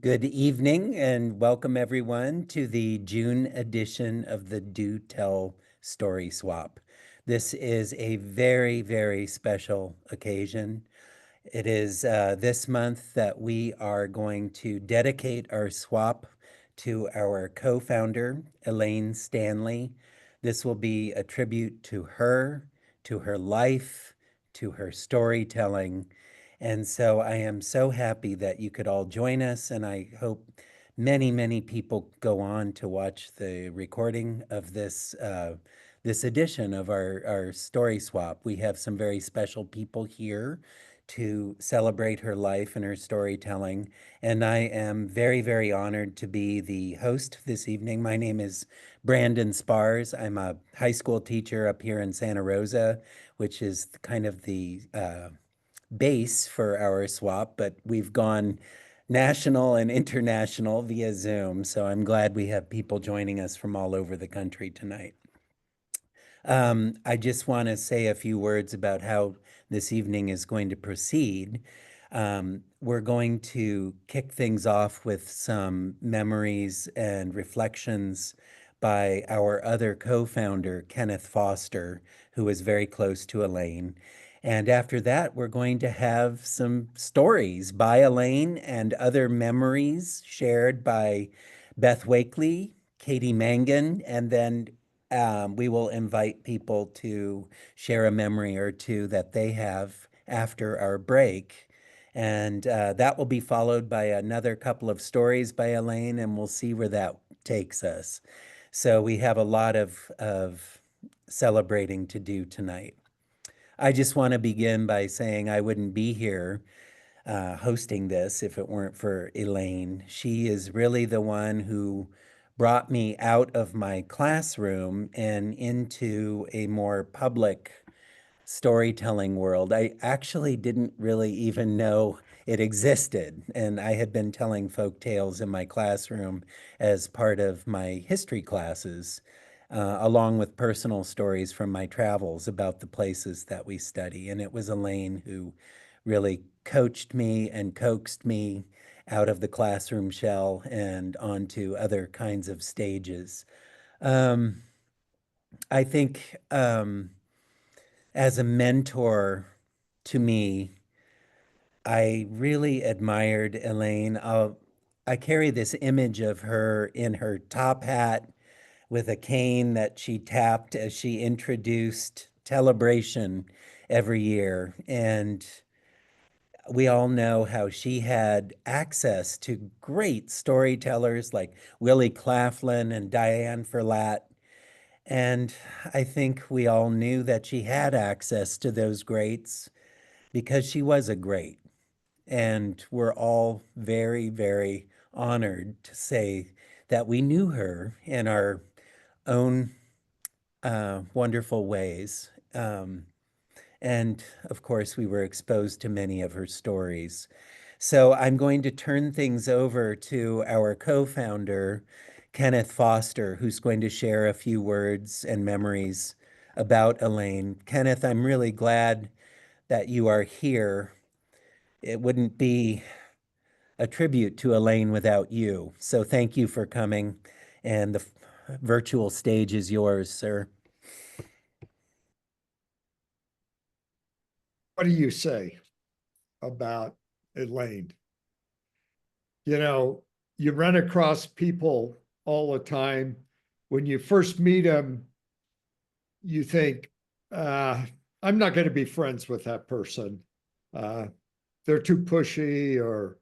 Good evening and welcome everyone to the June edition of the Do Tell Story Swap. This is a very, very special occasion. It is this month that we are going to dedicate our swap to our co-founder, Elaine Stanley. This will be a tribute to her life, to her storytelling. And so I am so happy that you could all join us, and I hope many, many people go on to watch the recording of this edition of our story swap. We have some very special people here to celebrate her life and her storytelling. And I am very, very honored to be the host this evening. My name is Brandon Spars. I'm a high school teacher up here in Santa Rosa, which is kind of the base for our swap, but we've gone national and international via Zoom. So I'm glad we have people joining us from all over the country tonight. I just want to say a few words about how this evening is going to proceed. We're going to kick things off with some memories and reflections by our other co-founder, Kenneth Foster, who is very close to Elaine. And after that, we're going to have some stories by Elaine and other memories shared by Beth Wakely, Katie Mangan, and then we will invite people to share a memory or two that they have after our break. And that will be followed by another couple of stories by Elaine, and we'll see where that takes us. So we have a lot of celebrating to do tonight. I just want to begin by saying I wouldn't be here hosting this if it weren't for Elaine. She is really the one who brought me out of my classroom and into a more public storytelling world. I actually didn't really even know it existed, and I had been telling folk tales in my classroom as part of my history classes, along with personal stories from my travels about the places that we study. And it was Elaine who really coached me and coaxed me out of the classroom shell and onto other kinds of stages. Um, I think as a mentor to me, I really admired Elaine. I carry this image of her in her top hat with a cane that she tapped as she introduced Telebration every year. And we all know how she had access to great storytellers like Willie Claflin and Diane Ferlat. And I think we all knew that she had access to those greats because she was a great. And we're all very, very honored to say that we knew her in our own wonderful ways. And of course, we were exposed to many of her stories. So I'm going to turn things over to our co-founder, Kenneth Foster, who's going to share a few words and memories about Elaine. Kenneth, I'm really glad that you are here. It wouldn't be a tribute to Elaine without you. So thank you for coming, and the virtual stage is yours, sir. What do you say about Elaine? You run across people all the time. When you first meet them, you think, I'm not going to be friends with that person. They're too pushy, or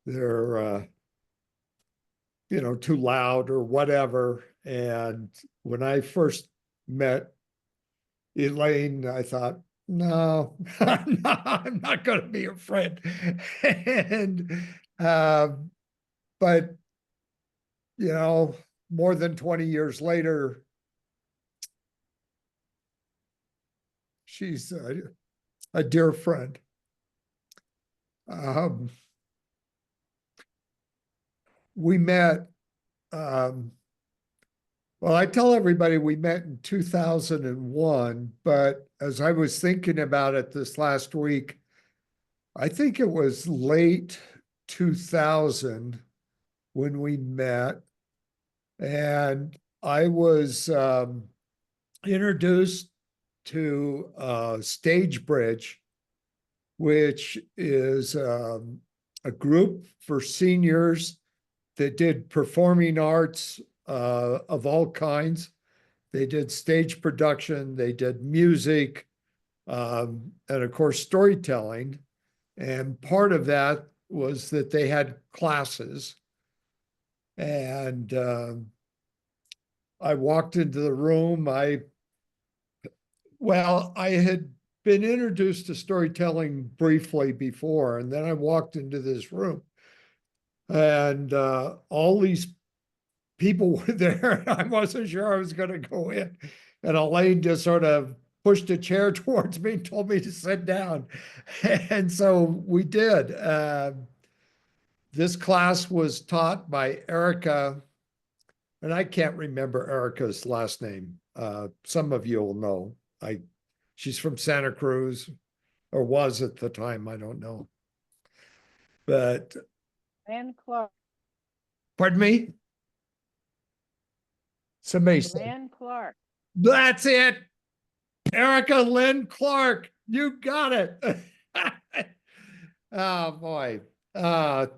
they're, too loud or whatever. And when I first met Elaine, I thought, no, I'm not going to be a friend. And, but, more than 20 years later, she's a dear friend. We met, well, I tell everybody we met in 2001, but as I was thinking about it this last week, I think it was late 2000 when we met. And I was introduced to Stage Bridge, which is a group for seniors that did performing arts of all kinds. They did stage production, they did music, and of course, storytelling. And part of that was that they had classes. And I walked into the room. I had been introduced to storytelling briefly before, and then I walked into this room, and all these people were there. I wasn't sure I was going to go in. And Elaine just sort of pushed a chair towards me and told me to sit down. And so we did. This class was taught by Erica, and I can't remember Erica's last name. Some of you will know. She's from Santa Cruz, or was at the time. I don't know. But Lynn Clark. pardon me? Somebody said, Lynn Clark. that's it. Erica Lynn Clark. You got it. Oh boy. A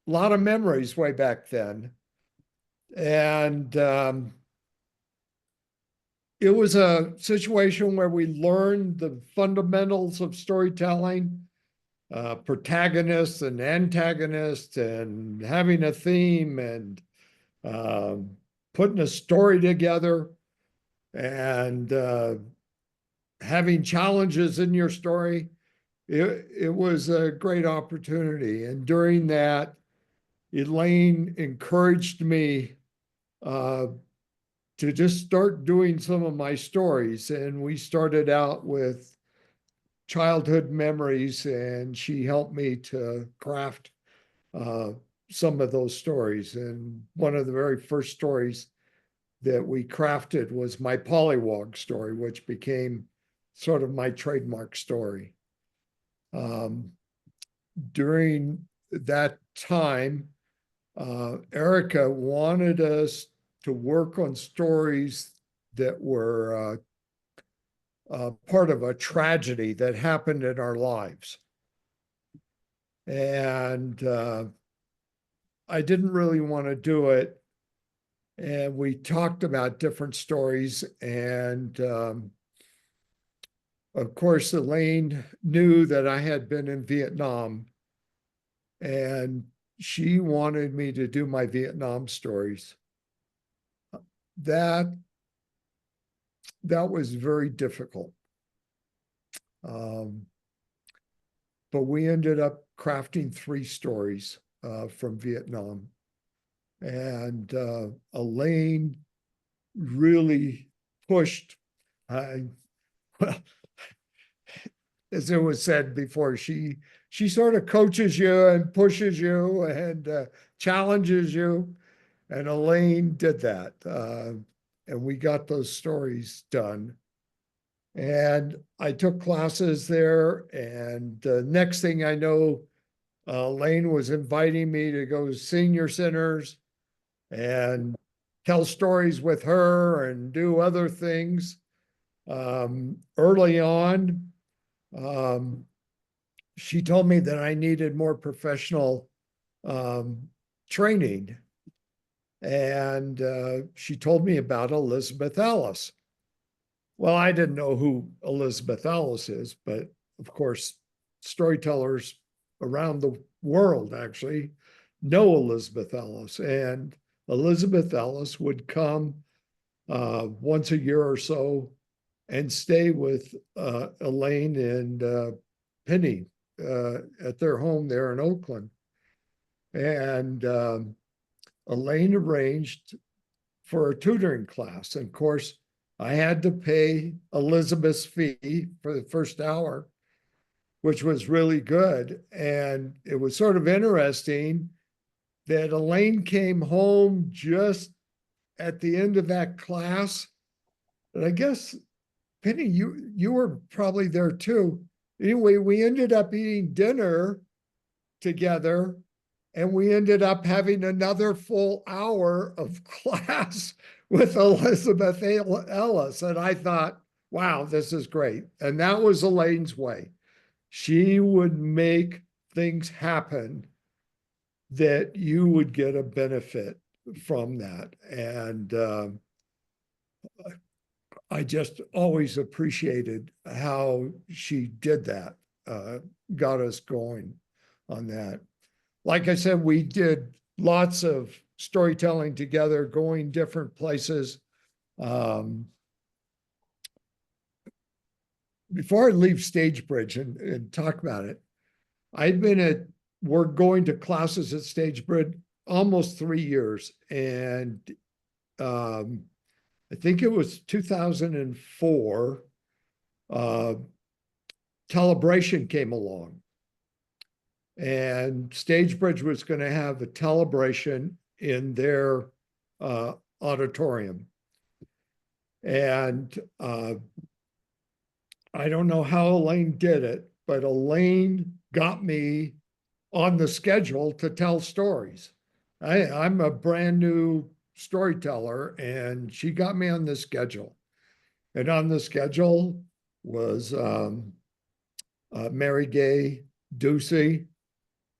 lot of memories way back then. And it was a situation where we learned the fundamentals of storytelling, protagonists and antagonists, and having a theme, and putting a story together, and having challenges in your story. It was a great opportunity. And during that, Elaine encouraged me to just start doing some of my stories. And we started out with childhood memories, and she helped me to craft some of those stories. And one of the very first stories that we crafted was my Pollywog story, which became sort of my trademark story. During that time, Erica wanted us to work on stories that were part of a tragedy that happened in our lives. And I didn't really want to do it. And we talked about different stories. And of course, Elaine knew that I had been in Vietnam, and she wanted me to do my Vietnam stories. That was very difficult. But we ended up crafting 3 stories from Vietnam. And Elaine really pushed, well, as it was said before, she sort of coaches you and pushes you and challenges you. And Elaine did that. And we got those stories done. And I took classes there. And the next thing I know, Elaine was inviting me to go to senior centers and tell stories with her and do other things. Early on, she told me that I needed more professional training. And she told me about Elizabeth Ellis. Well, I didn't know who Elizabeth Ellis is, but of course, storytellers around the world actually know Elizabeth Ellis. And Elizabeth Ellis would come once a year or so and stay with Elaine and Penny at their home there in Oakland. And Elaine arranged for a tutoring class. And of course, I had to pay Elizabeth's fee for the first hour, which was really good. And it was sort of interesting that Elaine came home just at the end of that class. And I guess, Penny, you were probably there too. Anyway, we ended up eating dinner together. And we ended up having another full hour of class with Elizabeth Ellis. And I thought, wow, this is great. And that was Elaine's way. She would make things happen that you would get a benefit from that. And I just always appreciated how she did that, got us going on that. Like I said, we did lots of storytelling together, going different places. Before I leave Stagebridge and talk about it, we're going to classes at Stagebridge almost 3 years. And I think it was 2004, Telebration came along. And Stagebridge was going to have a Telebration in their auditorium. And I don't know how Elaine did it, but Elaine got me on the schedule to tell stories. I'm a brand new storyteller, and she got me on the schedule. And on the schedule was Mary Gay Ducey.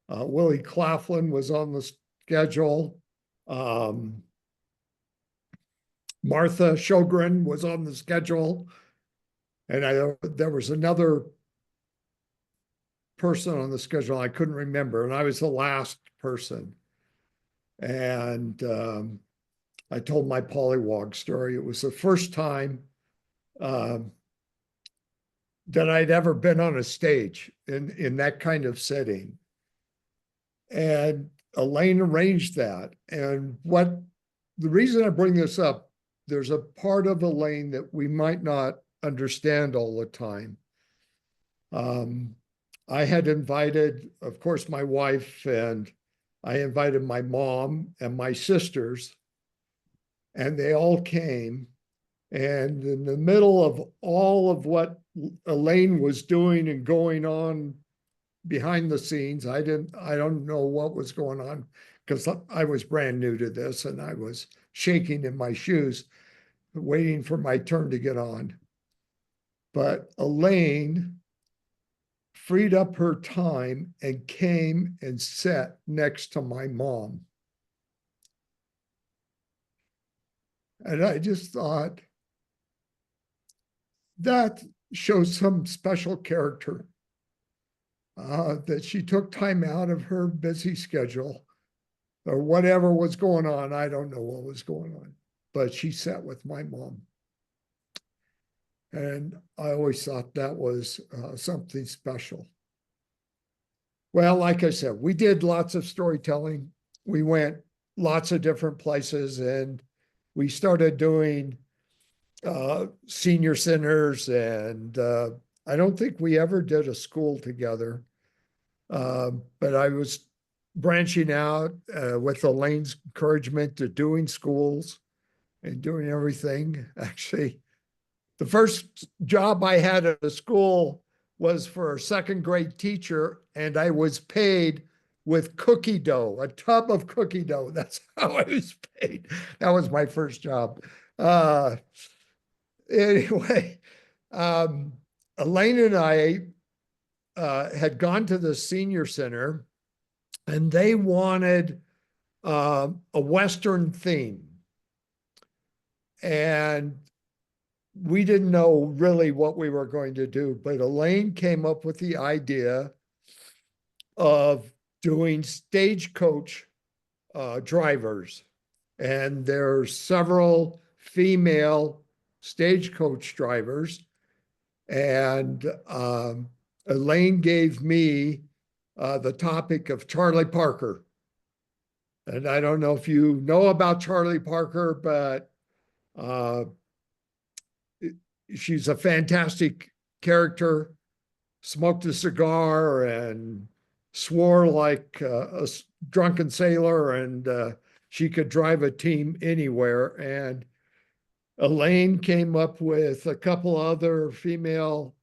Willie Claflin was on the schedule. Martha Sjogren was on the schedule. And there was another person on the schedule I couldn't remember, and I was the last person. And I told my pollywog story. It was the first time that I'd ever been on a stage in that kind of setting. And Elaine arranged that. And the reason I bring this up, there's a part of Elaine that we might not understand all the time. I had invited, of course, my wife, and I invited my mom and my sisters, and they all came. And in the middle of all of what Elaine was doing and going on behind the scenes, I don't know what was going on, because I was brand new to this and I was shaking in my shoes, waiting for my turn to get on. But Elaine freed up her time and came and sat next to my mom. And I just thought, that shows some special character, that she took time out of her busy schedule or whatever was going on. I don't know what was going on, but she sat with my mom. And I always thought that was something special. Well, like I said, we did lots of storytelling. We went lots of different places, and we started doing senior centers, and I don't think we ever did a school together. But I was branching out with Elaine's encouragement to doing schools and doing everything. Actually, the first job I had at a school was for a second grade teacher, and I was paid with cookie dough, a tub of cookie dough. That's how I was paid. That was my first job. Anyway, Elaine and I had gone to the senior center, and they wanted a Western theme. And we didn't know really what we were going to do, but Elaine came up with the idea of doing stagecoach drivers. And there's several female stagecoach drivers. And Elaine gave me the topic of Charlie Parker. And I don't know if you know about Charlie Parker, but she's a fantastic character, smoked a cigar and swore like a drunken sailor, and she could drive a team anywhere. And Elaine came up with a couple other female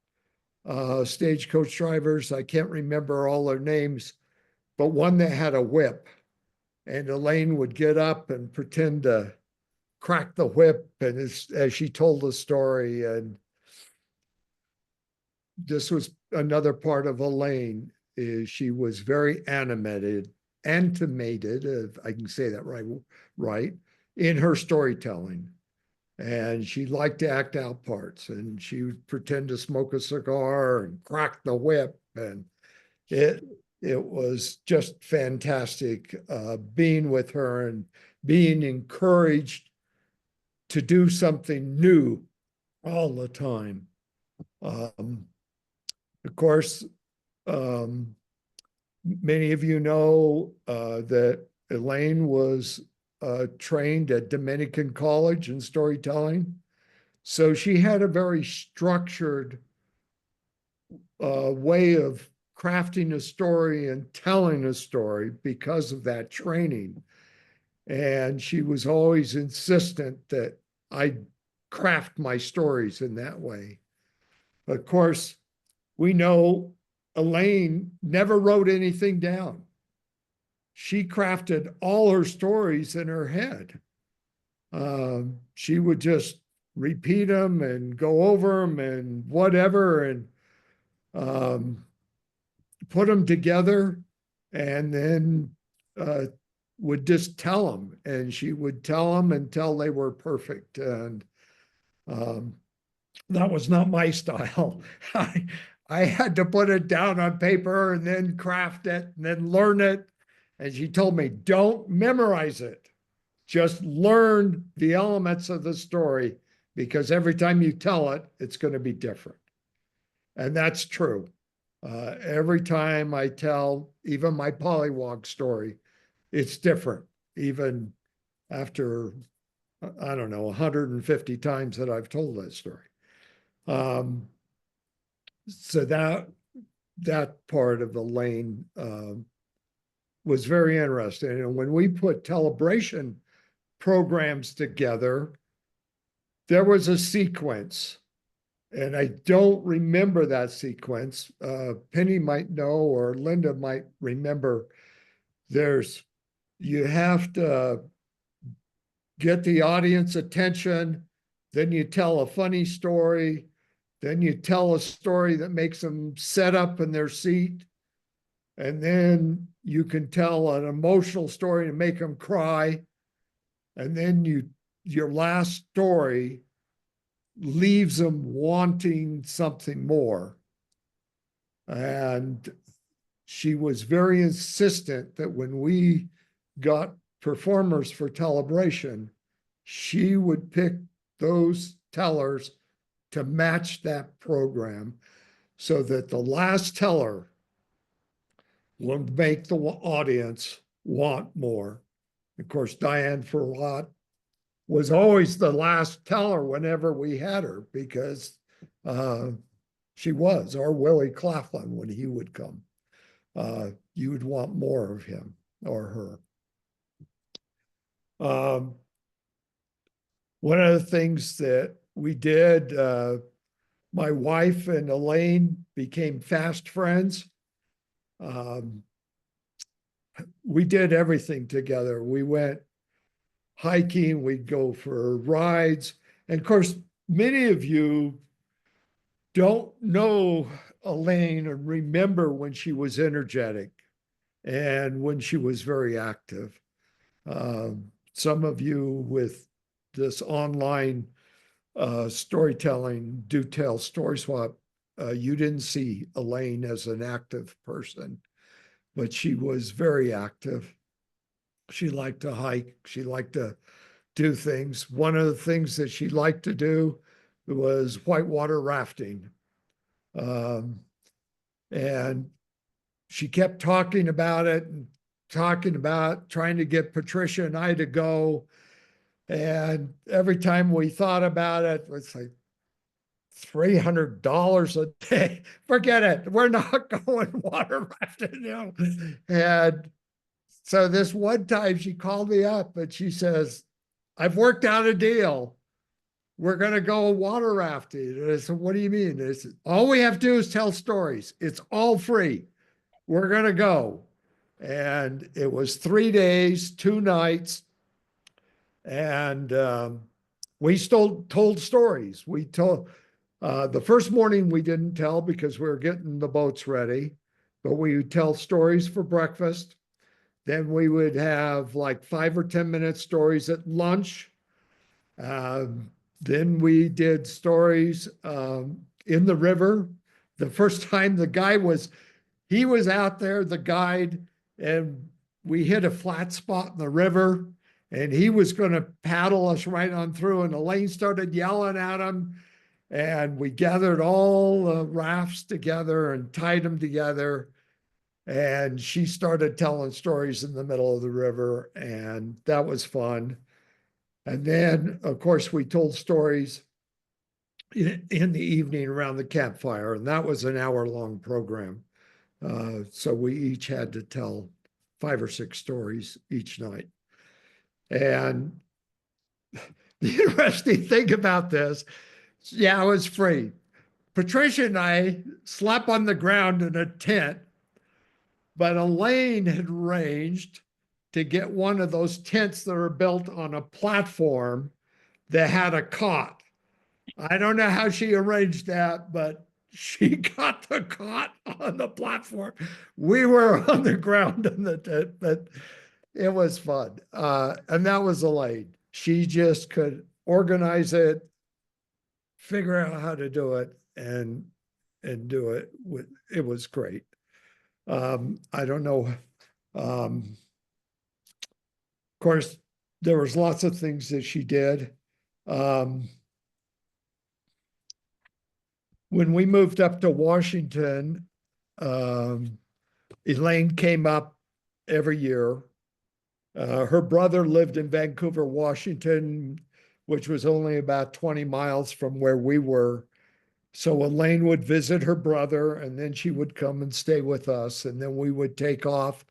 stagecoach drivers. I can't remember all their names, but one that had a whip. And Elaine would get up and pretend to crack the whip, and as she told the story. And this was another part of Elaine, is she was very animated, if I can say that right, in her storytelling. And she liked to act out parts, and she would pretend to smoke a cigar and crack the whip. And it it was just fantastic being with her and being encouraged to do something new all the time. Of course, many of you know that Elaine was trained at Dominican College in storytelling. So she had a very structured way of crafting a story and telling a story because of that training. And she was always insistent that I craft my stories in that way. Of course, we know Elaine never wrote anything down. She crafted all her stories in her head. She would just repeat them and go over them and whatever, and put them together, and then would just tell them. And she would tell them until they were perfect. And that was not my style. I had to put it down on paper and then craft it and then learn it. And she told me, don't memorize it. Just learn the elements of the story, because every time you tell it, it's going to be different. And that's true. Every time I tell even my pollywog story, it's different, even after, I don't know, 150 times that I've told that story. So that part of Elaine was very interesting. And when we put Telebration programs together, there was a sequence, and I don't remember that sequence. Penny might know, or Linda might remember. You have to get the audience attention, then you tell a funny story, then you tell a story that makes them set up in their seat, and then you can tell an emotional story to make them cry, and then your last story leaves them wanting something more. And she was very insistent that when we got performers for Telebration, she would pick those tellers to match that program, so that the last teller will make the audience want more. Of course, Diane Ferrat was always the last teller whenever we had her, because she was our Willie Claflin when he would come. You would want more of him or her. One of the things that we did, my wife and Elaine became fast friends. We did everything together. We went hiking, we'd go for rides. And of course, many of you don't know Elaine and remember when she was energetic and when she was very active. Some of you with this online storytelling, Do Tell Story Swap, you didn't see Elaine as an active person, but she was very active. She liked to hike. She liked to do things. One of the things that she liked to do was whitewater rafting. And she kept talking about it and talking about trying to get Patricia and I to go. And every time we thought about it, it's like $300 a day. Forget it. We're not going water rafting now. And so this one time she called me up and she says, I've worked out a deal. We're going to go water rafting. And I said, what do you mean? Said, all we have to do is tell stories. It's all free. We're going to go. And it was 3 days, 2 nights. And we still told stories. We told the first morning we didn't tell because we were getting the boats ready, but we would tell stories for breakfast. Then we would have like 5 or 10 minute stories at lunch. Then we did stories in the river. The first time he was out there, the guide, and we hit a flat spot in the river, and he was going to paddle us right on through. And Elaine started yelling at him, and we gathered all the rafts together and tied them together. And she started telling stories in the middle of the river, and that was fun. And then, of course, we told stories in the evening around the campfire, and that was an hour-long program. So we each had to tell 5 or 6 stories each night. And the interesting thing about this, yeah, it was free. Patricia and I slept on the ground in a tent, but Elaine had arranged to get one of those tents that are built on a platform that had a cot. I don't know how she arranged that, but she got the cot on the platform. We were on the ground in the tent, but it was fun. And that was Elaine. She just could organize it, figure out how to do it, and do it. It was great. I don't know. Of course, there was lots of things that she did. When we moved up to Washington, Elaine came up every year. Her brother lived in Vancouver, Washington, which was only about 20 miles from where we were. So Elaine would visit her brother, and then she would come and stay with us. And then we would take off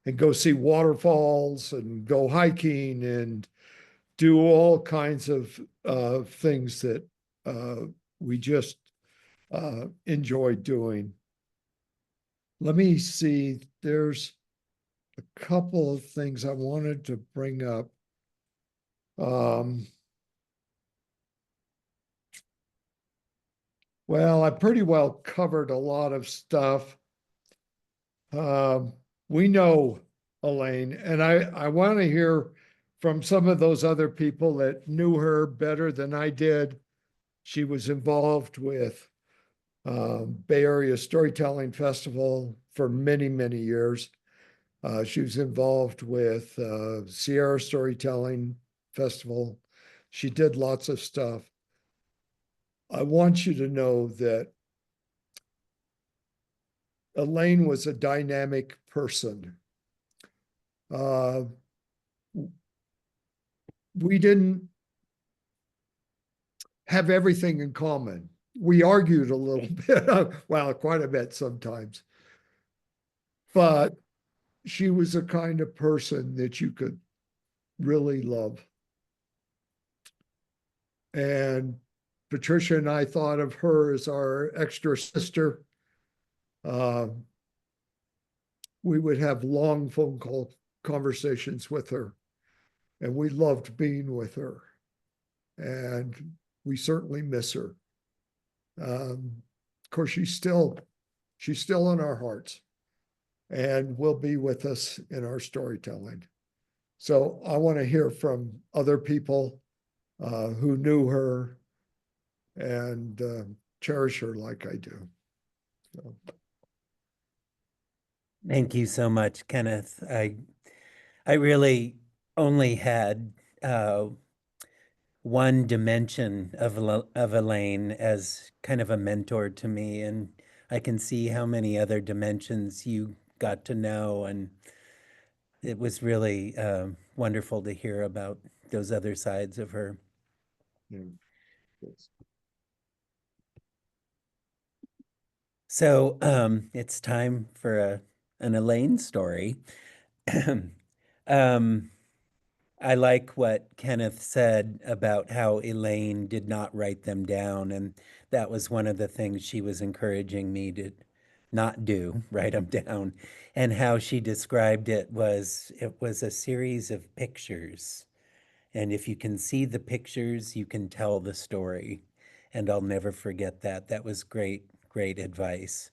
and go see waterfalls and go hiking and do all kinds of things that we just enjoyed doing. Let me see, there's a couple of things I wanted to bring up. Well, I pretty well covered a lot of stuff. We know Elaine, and I want to hear from some of those other people that knew her better than I did. She was involved with Bay Area Storytelling Festival for many, many years. She was involved with Sierra Storytelling Festival. She did lots of stuff. I want you to know that Elaine was a dynamic person. We didn't have everything in common. We argued a little bit, well, quite a bit sometimes. But she was a kind of person that you could really love. And Patricia and I thought of her as our extra sister. We would have long phone call conversations with her, and we loved being with her. And we certainly miss her. Of course, she's still in our hearts, and will be with us in our storytelling. So I want to hear from other people who knew her and cherish her like I do. So. Thank you so much, Kenneth. I really only had one dimension of Elaine as kind of a mentor to me, and I can see how many other dimensions you got to know, and it was really wonderful to hear about those other sides of her. Yeah. Yes. So it's time for an Elaine story. I like what Kenneth said about how Elaine did not write them down, and that was one of the things she was encouraging me not do, write them down. And how she described it was a series of pictures. And if you can see the pictures, you can tell the story. And I'll never forget that. That was great, great advice.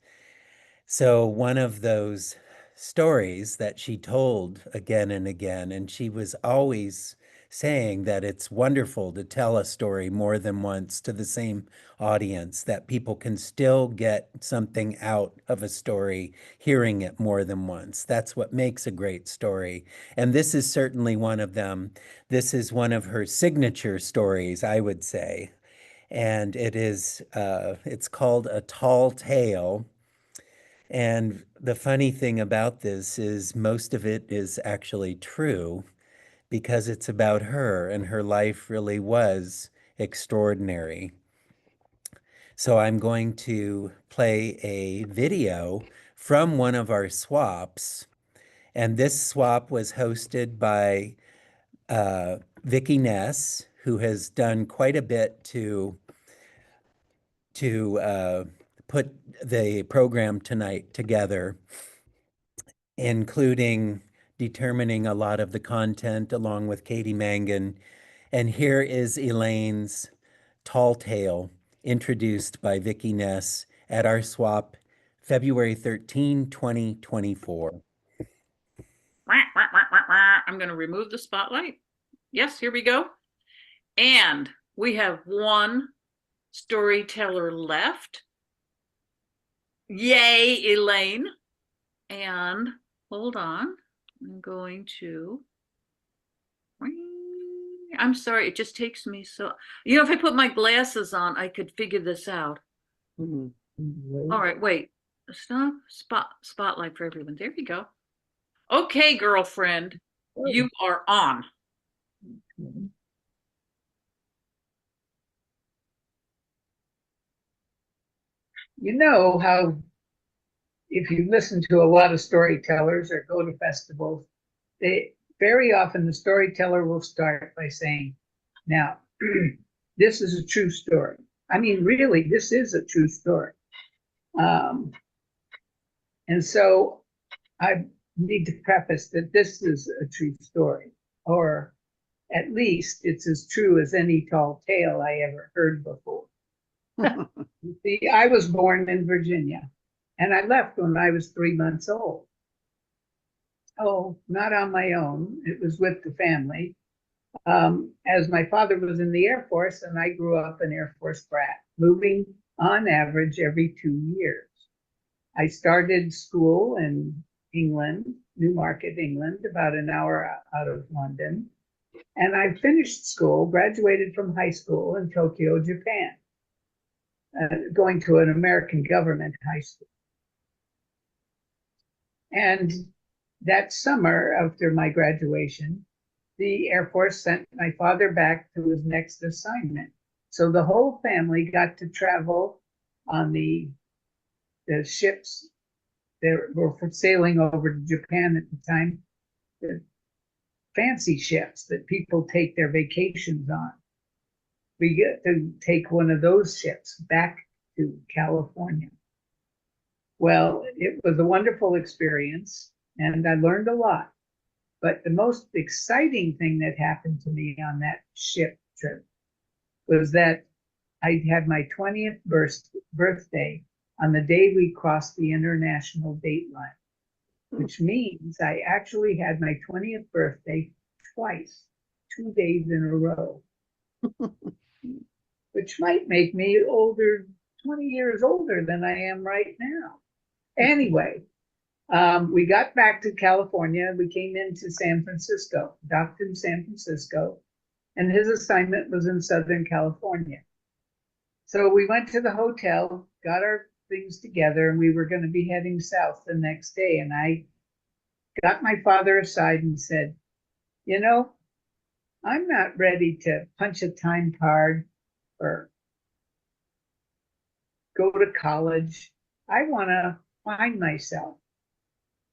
So, one of those stories that she told again and again, and she was always saying that it's wonderful to tell a story more than once to the same audience, that people can still get something out of a story hearing it more than once. That's what makes a great story. And this is certainly one of them. This is one of her signature stories, I would say. And it's called A Tall Tale. And the funny thing about this is most of it is actually true because it's about her, and her life really was extraordinary. So I'm going to play a video from one of our swaps. And this swap was hosted by Vicki Ness, who has done quite a bit to put the program tonight together, including determining a lot of the content along with Katie Mangan. And here is Elaine's Tall Tale, introduced by Vicki Ness at our swap, February 13, 2024. I'm going to remove the spotlight. Yes, here we go. And we have one storyteller left. Yay, Elaine. And hold on. I'm going to. I'm sorry, it just takes me so. If I put my glasses on, I could figure this out. All right, wait. Stop. Spotlight for everyone. There we go. Okay, girlfriend, you are on. You know how if you listen to a lot of storytellers or go to festivals, very often the storyteller will start by saying, now, this is a true story. I mean, really, this is a true story. And so I need to preface that this is a true story, or at least it's as true as any tall tale I ever heard before. See, I was born in Virginia, and I left when I was 3 months old. Oh, not on my own. It was with the family. As my father was in the Air Force, and I grew up an Air Force brat, moving on average every 2 years. I started school in England, Newmarket, England, about an hour out of London. And I finished school, graduated from high school in Tokyo, Japan, going to an American government high school. And that summer after my graduation, the Air Force sent my father back to his next assignment. So the whole family got to travel on the ships that were sailing over to Japan at the time, the fancy ships that people take their vacations on. We get to take one of those ships back to California. Well, it was a wonderful experience, and I learned a lot. But the most exciting thing that happened to me on that ship trip was that I had my 20th birthday on the day we crossed the international date line, which means I actually had my 20th birthday twice, 2 days in a row, which might make me older, 20 years older than I am right now. Anyway, we got back to California. We came into San Francisco, docked in San Francisco, and his assignment was in Southern California. So we went to the hotel, got our things together, and we were going to be heading south the next day. And I got my father aside and said, I'm not ready to punch a time card or go to college. I want to find myself.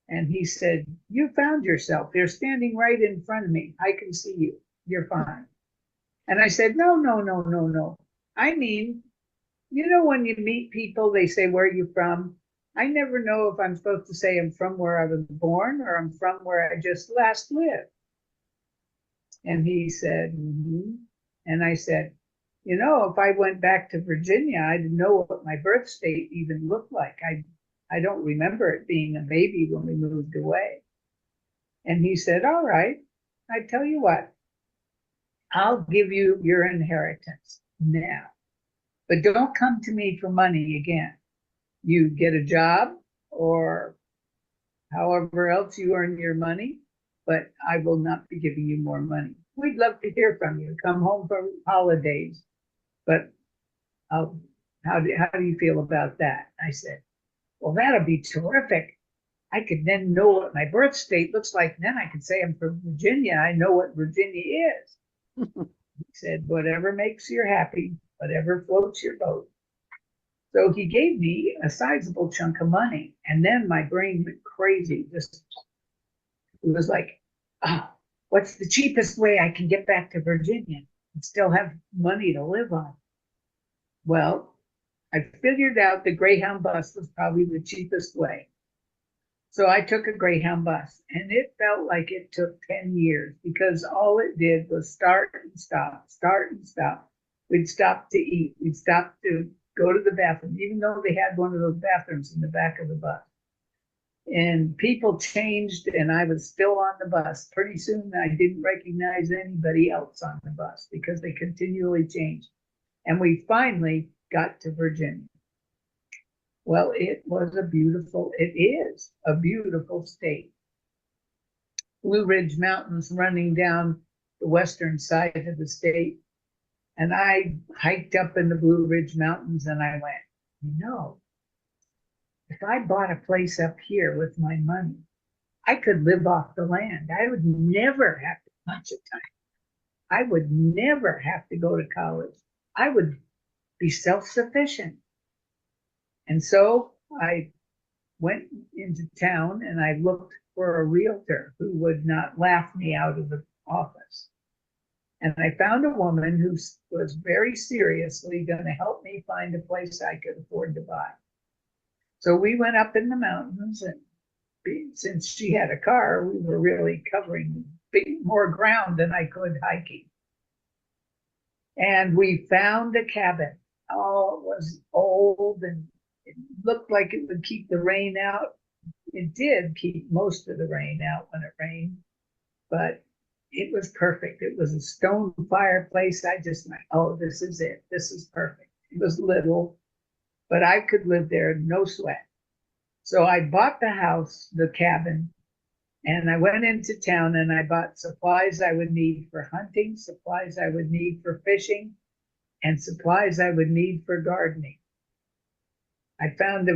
And he said, you found yourself. You're standing right in front of me. I can see you. You're fine. And I said, no. I mean, when you meet people, they say, where are you from? I never know if I'm supposed to say I'm from where I was born or I'm from where I just last lived. And he said, mm-hmm. And I said, you know, if I went back to Virginia, I didn't know what my birth state even looked like. I don't remember it being a baby when we moved away. And he said, all right, I tell you what, I'll give you your inheritance now, but don't come to me for money again. You get a job or however else you earn your money, but I will not be giving you more money. We'd love to hear from you. Come home for holidays, but how do you feel about that? I said, well, that'll be terrific. I could then know what my birth state looks like. And then I could say I'm from Virginia. I know what Virginia is. He said, whatever makes you happy, whatever floats your boat. So he gave me a sizable chunk of money. And then my brain went crazy. Just, it was like, oh, what's the cheapest way I can get back to Virginia and still have money to live on? Well, I figured out the Greyhound bus was probably the cheapest way. So I took a Greyhound bus, and it felt like it took 10 years because all it did was start and stop, start and stop. We'd stop to eat. We'd stop to go to the bathroom, even though they had one of those bathrooms in the back of the bus. And people changed, and I was still on the bus. Pretty soon, I didn't recognize anybody else on the bus because they continually changed. And we finally got to Virginia. Well, it is a beautiful state. Blue Ridge Mountains running down the western side of the state. And I hiked up in the Blue Ridge Mountains and I went, you know, if I bought a place up here with my money, I could live off the land. I would never have to punch a time. I would never have to go to college. I would be self-sufficient. And so I went into town and I looked for a realtor who would not laugh me out of the office. And I found a woman who was very seriously going to help me find a place I could afford to buy. So we went up in the mountains, and since she had a car, we were really covering more ground than I could hiking. And we found a cabin. Oh, it was old and it looked like it would keep the rain out. It did keep most of the rain out when it rained, but it was perfect. It was a stone fireplace. I just went, oh, this is it. This is perfect. It was little, but I could live there, no sweat. So I bought the house, the cabin, and I went into town and I bought supplies I would need for hunting, supplies I would need for fishing, and supplies I would need for gardening. I found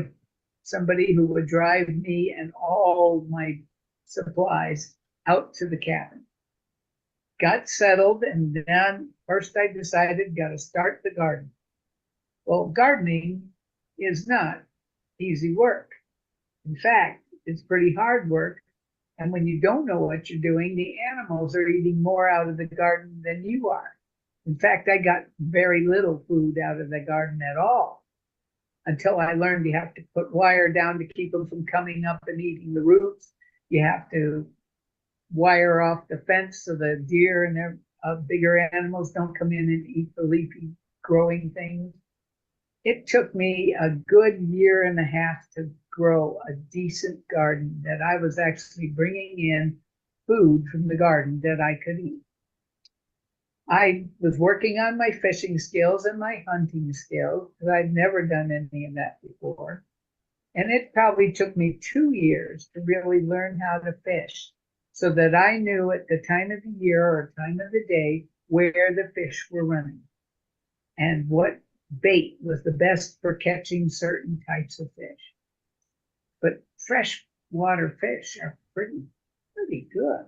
somebody who would drive me and all my supplies out to the cabin. Got settled, and then first I decided, got to start the garden. Well, gardening is not easy work. In fact, it's pretty hard work. And when you don't know what you're doing, the animals are eating more out of the garden than you are. In fact, I got very little food out of the garden at all until I learned you have to put wire down to keep them from coming up and eating the roots. You have to wire off the fence so the deer and their bigger animals don't come in and eat the leafy growing things. It took me a good year and a half to grow a decent garden that I was actually bringing in food from the garden that I could eat. I was working on my fishing skills and my hunting skills because I'd never done any of that before. And it probably took me 2 years to really learn how to fish so that I knew at the time of the year or time of the day where the fish were running and what bait was the best for catching certain types of fish. But freshwater fish are pretty good.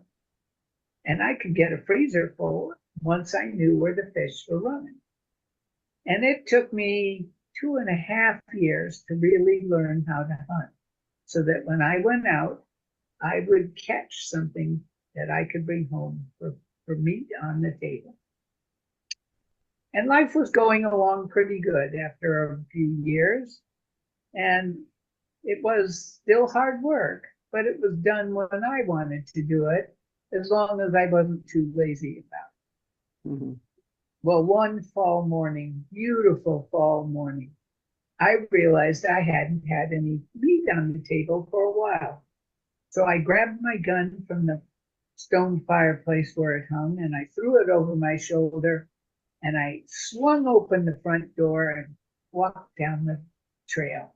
And I could get a freezer full once I knew where the fish were running. And it took me 2.5 years to really learn how to hunt so that when I went out, I would catch something that I could bring home for meat on the table. And life was going along pretty good after a few years. And it was still hard work, but it was done when I wanted to do it, as long as I wasn't too lazy about it. Well, one fall morning, beautiful fall morning, I realized I hadn't had any meat on the table for a while. So I grabbed my gun from the stone fireplace where it hung and I threw it over my shoulder and I swung open the front door and walked down the trail.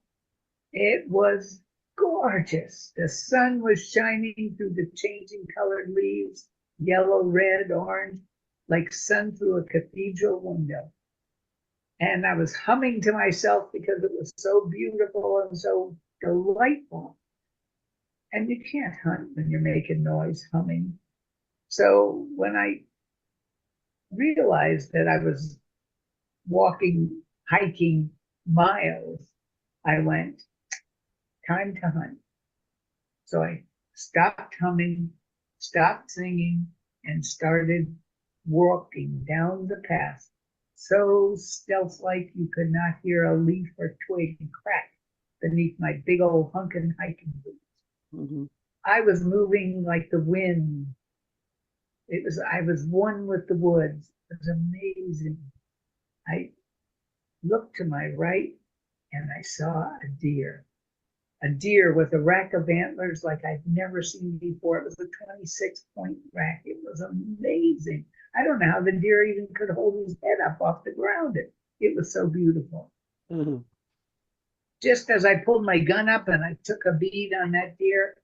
It was gorgeous. The sun was shining through the changing colored leaves, yellow, red, orange, like sun through a cathedral window. And I was humming to myself because it was so beautiful and so delightful. And you can't hunt when you're making noise humming. So when I realized that I was walking, hiking miles, I went, time to hunt. So I stopped humming, stopped singing, and started walking down the path, so stealth-like you could not hear a leaf or twig crack beneath my big old hunkin' hiking boots. I was moving like the wind. I was one with the woods. It was amazing. I looked to my right and I saw a deer with a rack of antlers like I'd never seen before. It was a 26-point rack. It was amazing. I don't know how the deer even could hold his head up off the ground. It was so beautiful. Just as I pulled my gun up and I took a bead on that deer,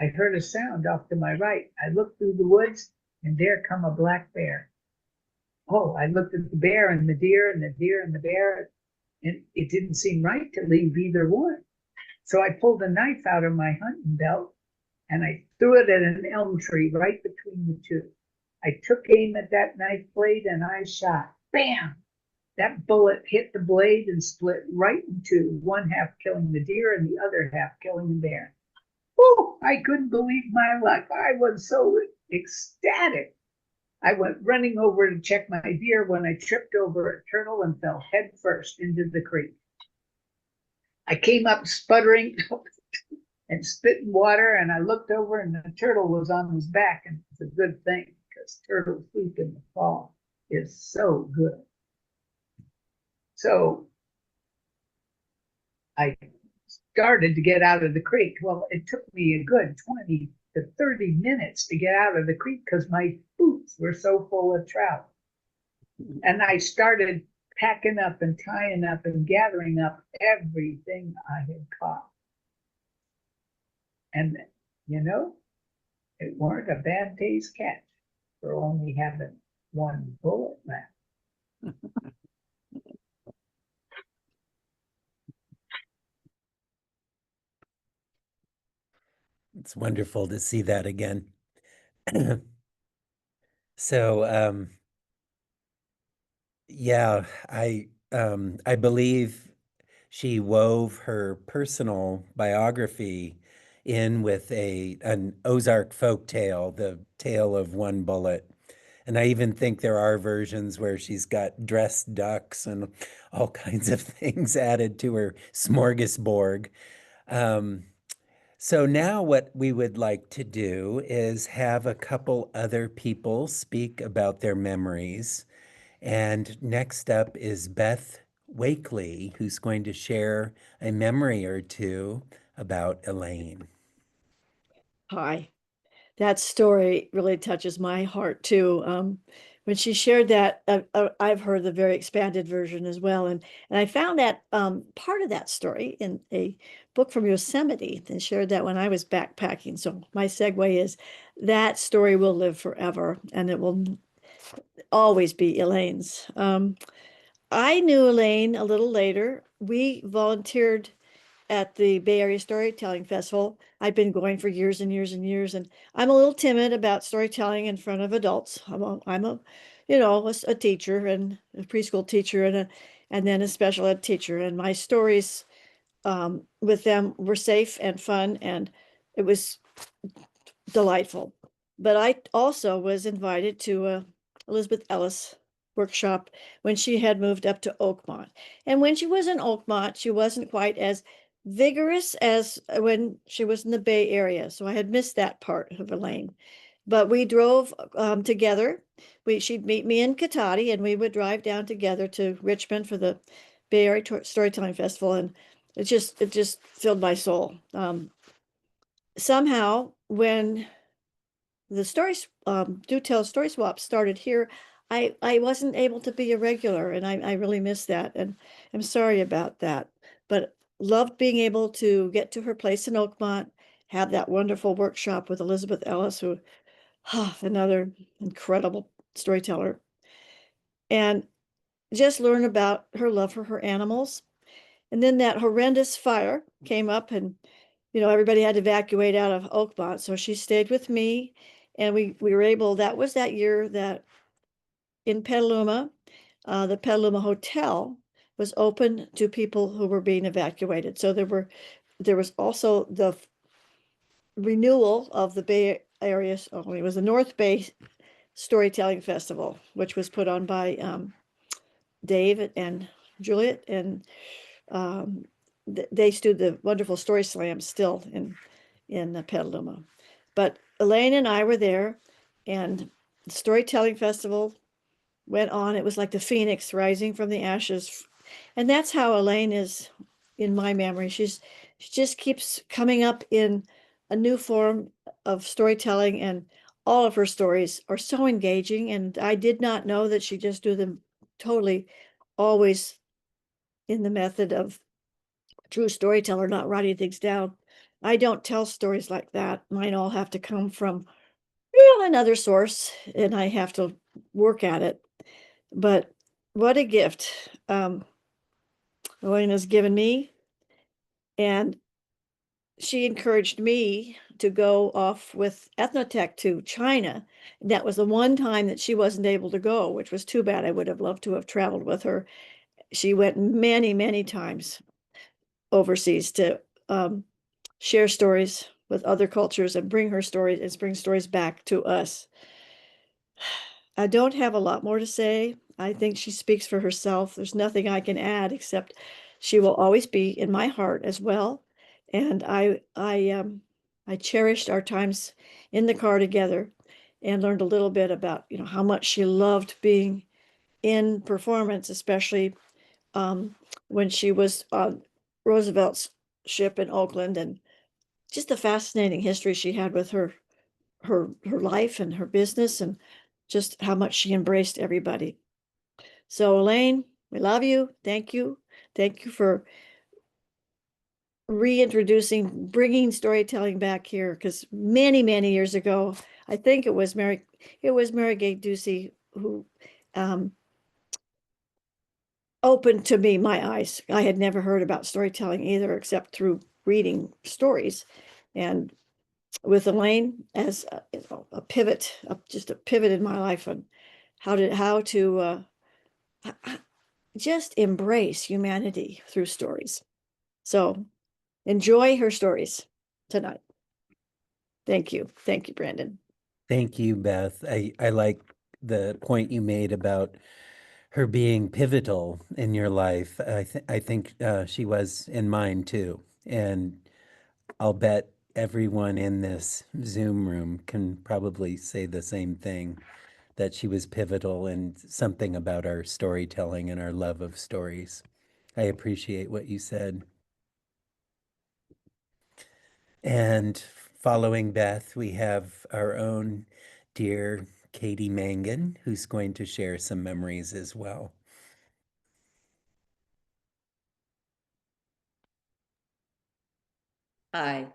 I heard a sound off to my right. I looked through the woods and there come a black bear. Oh, I looked at the bear and the deer and the deer and the bear, and it didn't seem right to leave either one. So I pulled a knife out of my hunting belt and I threw it at an elm tree right between the two. I took aim at that knife blade and I shot. Bam! That bullet hit the blade and split right in two, one half killing the deer and the other half killing the bear. Oh, I couldn't believe my luck. I was so ecstatic. I went running over to check my deer when I tripped over a turtle and fell head first into the creek. I came up sputtering and spitting water, and I looked over and the turtle was on his back, and it's a good thing because turtle soup in the fall is so good. So I started to get out of the creek. Well, it took me a good 20 to 30 minutes to get out of the creek because my boots were so full of trout. And I started packing up and tying up and gathering up everything I had caught. And, you know, it weren't a bad day's catch for only having one bullet left. It's wonderful to see that again. So, yeah, I believe she wove her personal biography in with an Ozark folk tale, the tale of one bullet. And I even think there are versions where she's got dressed ducks and all kinds of things added to her smorgasbord. Um, so now what we would like to do is have a couple other people speak about their memories. And next up is Beth Wakely, who's going to share a memory or two about Elaine. Hi. That story really touches my heart too. When she shared that, I've heard the very expanded version as well, and I found that part of that story in a book from Yosemite, and shared that when I was backpacking. So my segue is that story will live forever, and it will always be Elaine's. I knew Elaine a little later. We volunteered at the Bay Area Storytelling Festival. I've been going for years and years and years, and I'm a little timid about storytelling in front of adults. I'm a you know, a teacher and a preschool teacher and then a special ed teacher. And my stories with them were safe and fun, and it was delightful. But I also was invited to Elizabeth Ellis workshop when she had moved up to Oakmont. And when she was in Oakmont, she wasn't quite as vigorous as when she was in the Bay Area. So I had missed that part of Elaine. But we drove together. She'd meet me in Katati, and we would drive down together to Richmond for the Bay Area Storytelling Festival, and it just filled my soul. Somehow, when the stories do tell story swap started here, I wasn't able to be a regular, and I really miss that, and I'm sorry about that. But loved being able to get to her place in Oakmont, have that wonderful workshop with Elizabeth Ellis, who another incredible storyteller, and just learn about her love for her animals. And then that horrendous fire came up, and everybody had to evacuate out of Oakmont. So she stayed with me, and we were able. That was that year that in Petaluma, the Petaluma Hotel was open to people who were being evacuated. So there was also the renewal of the Bay Area. Oh, it was the North Bay Storytelling Festival, which was put on by Dave and Juliet, and they do the wonderful story slams still in Petaluma. But Elaine and I were there, and the storytelling festival went on. It was like the phoenix rising from the ashes, and that's how Elaine is in my memory. She just keeps coming up in a new form of storytelling, and all of her stories are so engaging. And I did not know that she just do them totally, always in the method of true storyteller, not writing things down. I don't tell stories like that. Mine all have to come from another source, and I have to work at it. But what a gift Elaine has given me. And she encouraged me to go off with Ethnotech to China. That was the one time that she wasn't able to go, which was too bad. I would have loved to have traveled with her. She went many, many times overseas to share stories with other cultures and bring her stories and bring stories back to us. I don't have a lot more to say. I think she speaks for herself. There's nothing I can add except she will always be in my heart as well. And I cherished our times in the car together and learned a little bit about, how much she loved being in performance, especially when she was on Roosevelt's ship in Oakland, and just the fascinating history she had with her life and her business, and just how much she embraced everybody. So Elaine, we love you. Thank you. Thank you for bringing storytelling back here, because many, many years ago, I think it was Mary Gay Ducey who opened to me my eyes. I had never heard about storytelling either, except through reading stories. And with Elaine as a pivot, just a pivot in my life on how to just embrace humanity through stories. So enjoy her stories tonight. Thank you. Thank you, Brandon. Thank you, Beth. I like the point you made about her being pivotal in your life. I think she was in mine too. And I'll bet everyone in this Zoom room can probably say the same thing, that she was pivotal in something about our storytelling and our love of stories. I appreciate what you said. And following Beth, we have our own dear Katie Mangan, who's going to share some memories as well. Hi.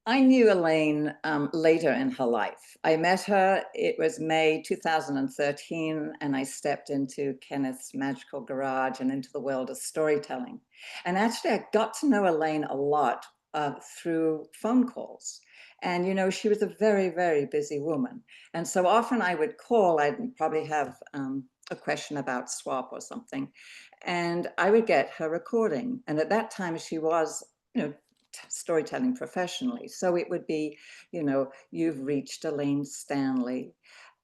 I knew Elaine later in her life. I met her, it was May 2013, and I stepped into Kenneth's magical garage and into the world of storytelling. And actually, I got to know Elaine a lot through phone calls. And, she was a very, very busy woman. And so often I would call, I'd probably have a question about swap or something, and I would get her recording. And at that time, she was, storytelling professionally. So it would be, you've reached Elaine Stanley.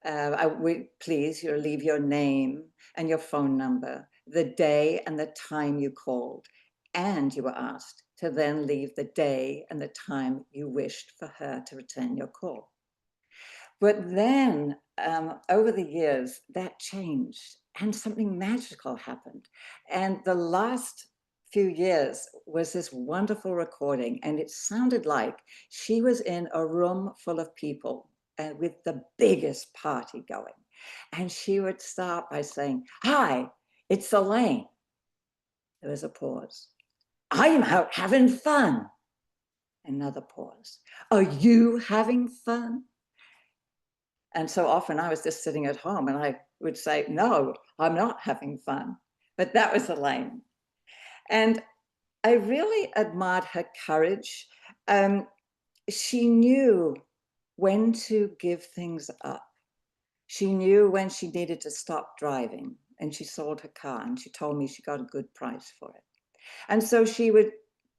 Please, leave your name and your phone number, the day and the time you called. And you were asked, to then leave the day and the time you wished for her to return your call. But then over the years, that changed and something magical happened. And the last few years was this wonderful recording, and it sounded like she was in a room full of people with the biggest party going. And she would start by saying, "Hi, it's Elaine." There was a pause. "I'm out having fun." Another pause. "Are you having fun?" And so often I was just sitting at home and I would say, "No, I'm not having fun." But that was Elaine. And I really admired her courage. She knew when to give things up. She knew when she needed to stop driving, and she sold her car, and she told me she got a good price for it. And so she would,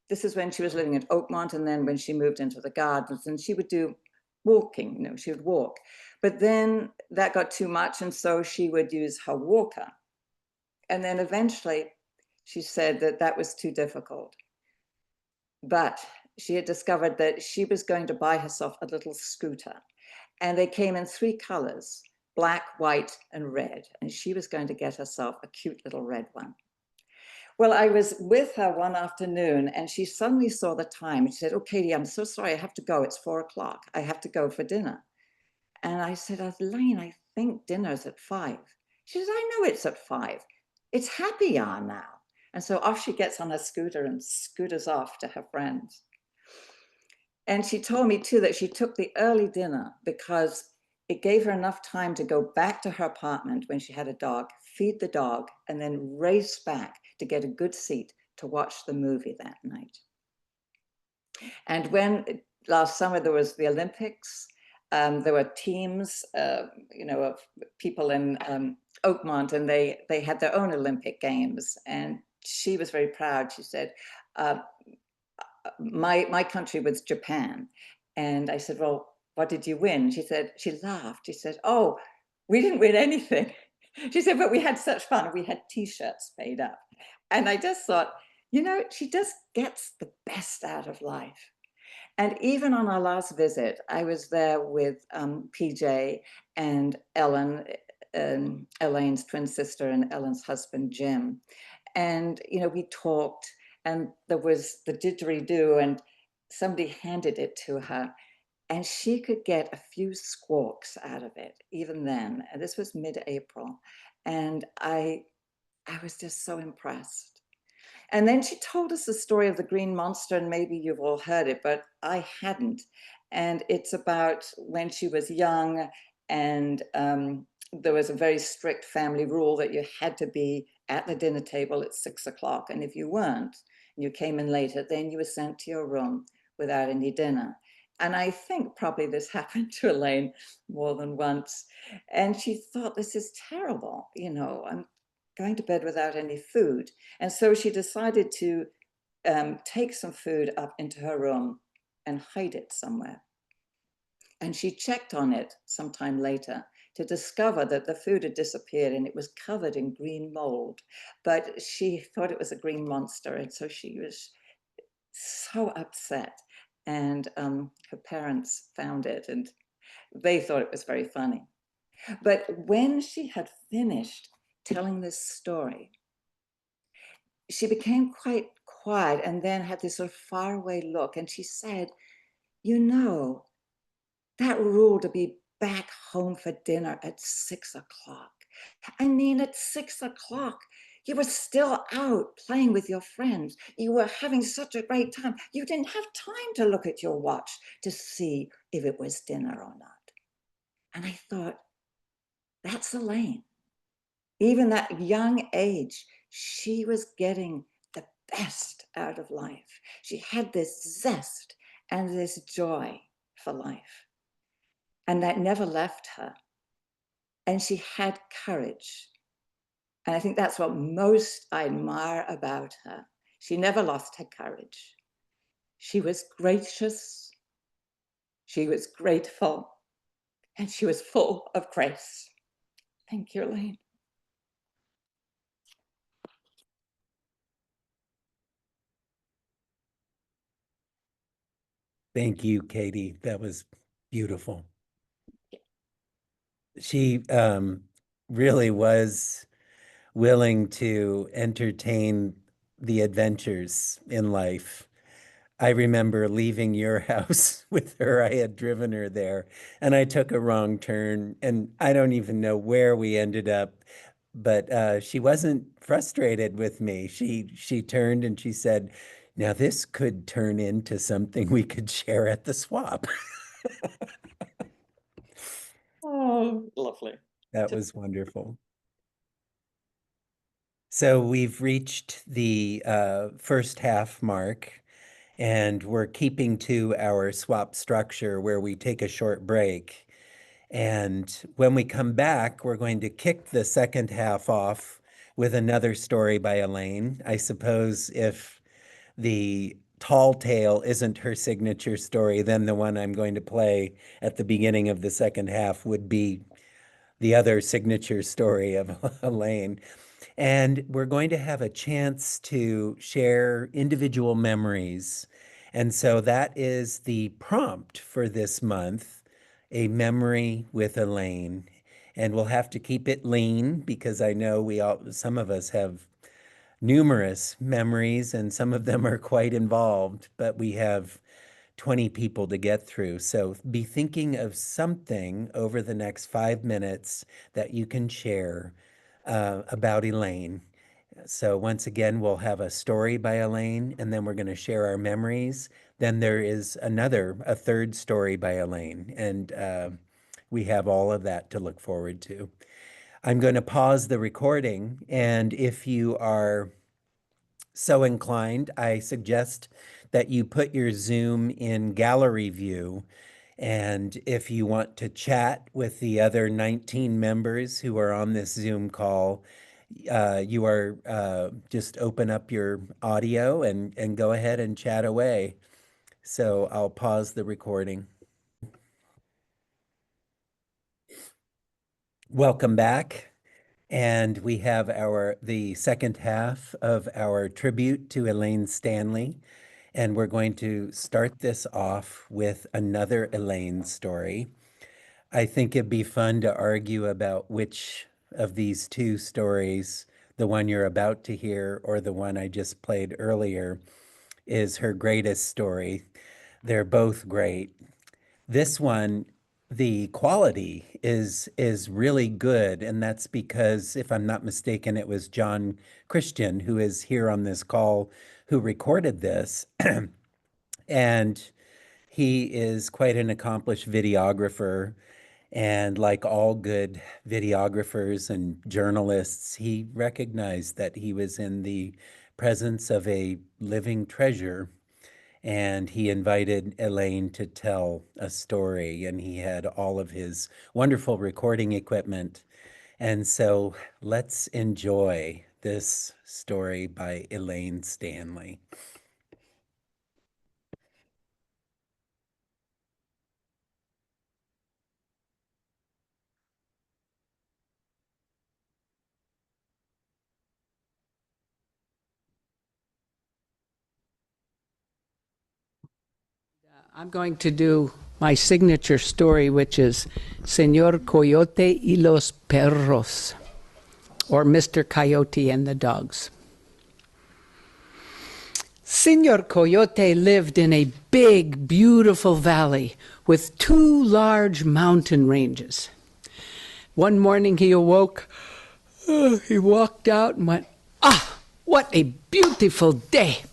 this is when she was living at Oakmont, and then when she moved into the gardens, and she would do walking, you know, she would walk. But then that got too much, and so she would use her walker. And then eventually she said that that was too difficult. But she had discovered that she was going to buy herself a little scooter. And they came in 3 colors, black, white, and red. And she was going to get herself a cute little red one. Well, I was with her one afternoon and she suddenly saw the time. She said, "Oh, Katie, I'm so sorry. I have to go. It's 4 o'clock. I have to go for dinner." And I said, "Elaine, I think dinner's at 5. She says, "I know it's at 5. It's happy hour now." And so off she gets on her scooter and scooters off to her friends. And she told me too that she took the early dinner because it gave her enough time to go back to her apartment when she had a dog, feed the dog, and then race back to get a good seat to watch the movie that night. And when last summer there was the Olympics, there were teams, you know, of people in Oakmont, and they had their own Olympic Games. And she was very proud. She said, my country was Japan. And I said, "Well, what did you win?" She said, she laughed. She said, "Oh, we didn't win anything." She said, "But we had such fun. We had T-shirts made up." And I just thought, you know, she just gets the best out of life. And even on our last visit, I was there with PJ and Ellen, Elaine's twin sister, and Ellen's husband, Jim. And, you know, we talked, and there was the didgeridoo, and somebody handed it to her, and she could get a few squawks out of it, even then. And this was mid-April. And I was just so impressed. And then she told us the story of the green monster, and maybe you've all heard it, but I hadn't. And it's about when she was young, and there was a very strict family rule that you had to be at the dinner table at 6 o'clock. And if you weren't, and you came in later, then you were sent to your room without any dinner. And I think probably this happened to Elaine more than once. And she thought, this is terrible. You know, I'm going to bed without any food. And so she decided to take some food up into her room and hide it somewhere. And she checked on it sometime later to discover that the food had disappeared and it was covered in green mold. But she thought it was a green monster. And so she was so upset. And her parents found it and they thought it was very funny. But when she had finished telling this story, she became quite quiet and then had this sort of faraway look. And she said, "You know, that rule to be back home for dinner at 6 o'clock. I mean, at 6 o'clock, you were still out playing with your friends. You were having such a great time. You didn't have time to look at your watch to see if it was dinner or not." And I thought, that's Elaine. Even that young age, she was getting the best out of life. She had this zest and this joy for life. And that never left her. And she had courage. And I think that's what most I admire about her. She never lost her courage. She was gracious, she was grateful, and she was full of grace. Thank you, Elaine. Thank you, Katie. That was beautiful. She really was willing to entertain the adventures in life. I remember leaving your house with her. I had driven her there and I took a wrong turn and I don't even know where we ended up. But she wasn't frustrated with me. She turned and she said, "Now this could turn into something we could share at the swap." Oh, lovely. That was wonderful. So we've reached the first half mark, and we're keeping to our swap structure where we take a short break. And when we come back, we're going to kick the second half off with another story by Elaine. I suppose if the tall tale isn't her signature story, then the one I'm going to play at the beginning of the second half would be the other signature story of Elaine. And we're going to have a chance to share individual memories. And so that is the prompt for this month, a memory with Elaine. And we'll have to keep it lean because I know some of us have numerous memories and some of them are quite involved, but we have 20 people to get through. So be thinking of something over the next 5 minutes that you can share about Elaine. So once again, we'll have a story by Elaine, and then we're going to share our memories. Then there is a third story by Elaine, and we have all of that to look forward to. I'm going to pause the recording, and if you are so inclined, I suggest that you put your Zoom in gallery view. And if you want to chat with the other 19 members who are on this Zoom call, you are just open up your audio and go ahead and chat away. So I'll pause the recording. Welcome back. And we have the second half of our tribute to Elaine Stanley. And we're going to start this off with another Elaine story. I think it'd be fun to argue about which of these two stories, the one you're about to hear or the one I just played earlier, is her greatest story. They're both great. This one, the quality is really good, and that's because, if I'm not mistaken, it was John Christian, who is here on this call, who recorded this. And he is quite an accomplished videographer. And like all good videographers and journalists, he recognized that he was in the presence of a living treasure. And he invited Elaine to tell a story, and he had all of his wonderful recording equipment. And so let's enjoy this story by Elaine Stanley. I'm going to do my signature story, which is Señor Coyote y los Perros, or Mr. Coyote and the Dogs. Señor Coyote lived in a big, beautiful valley with two large mountain ranges. One morning he awoke, he walked out and went, what a beautiful day.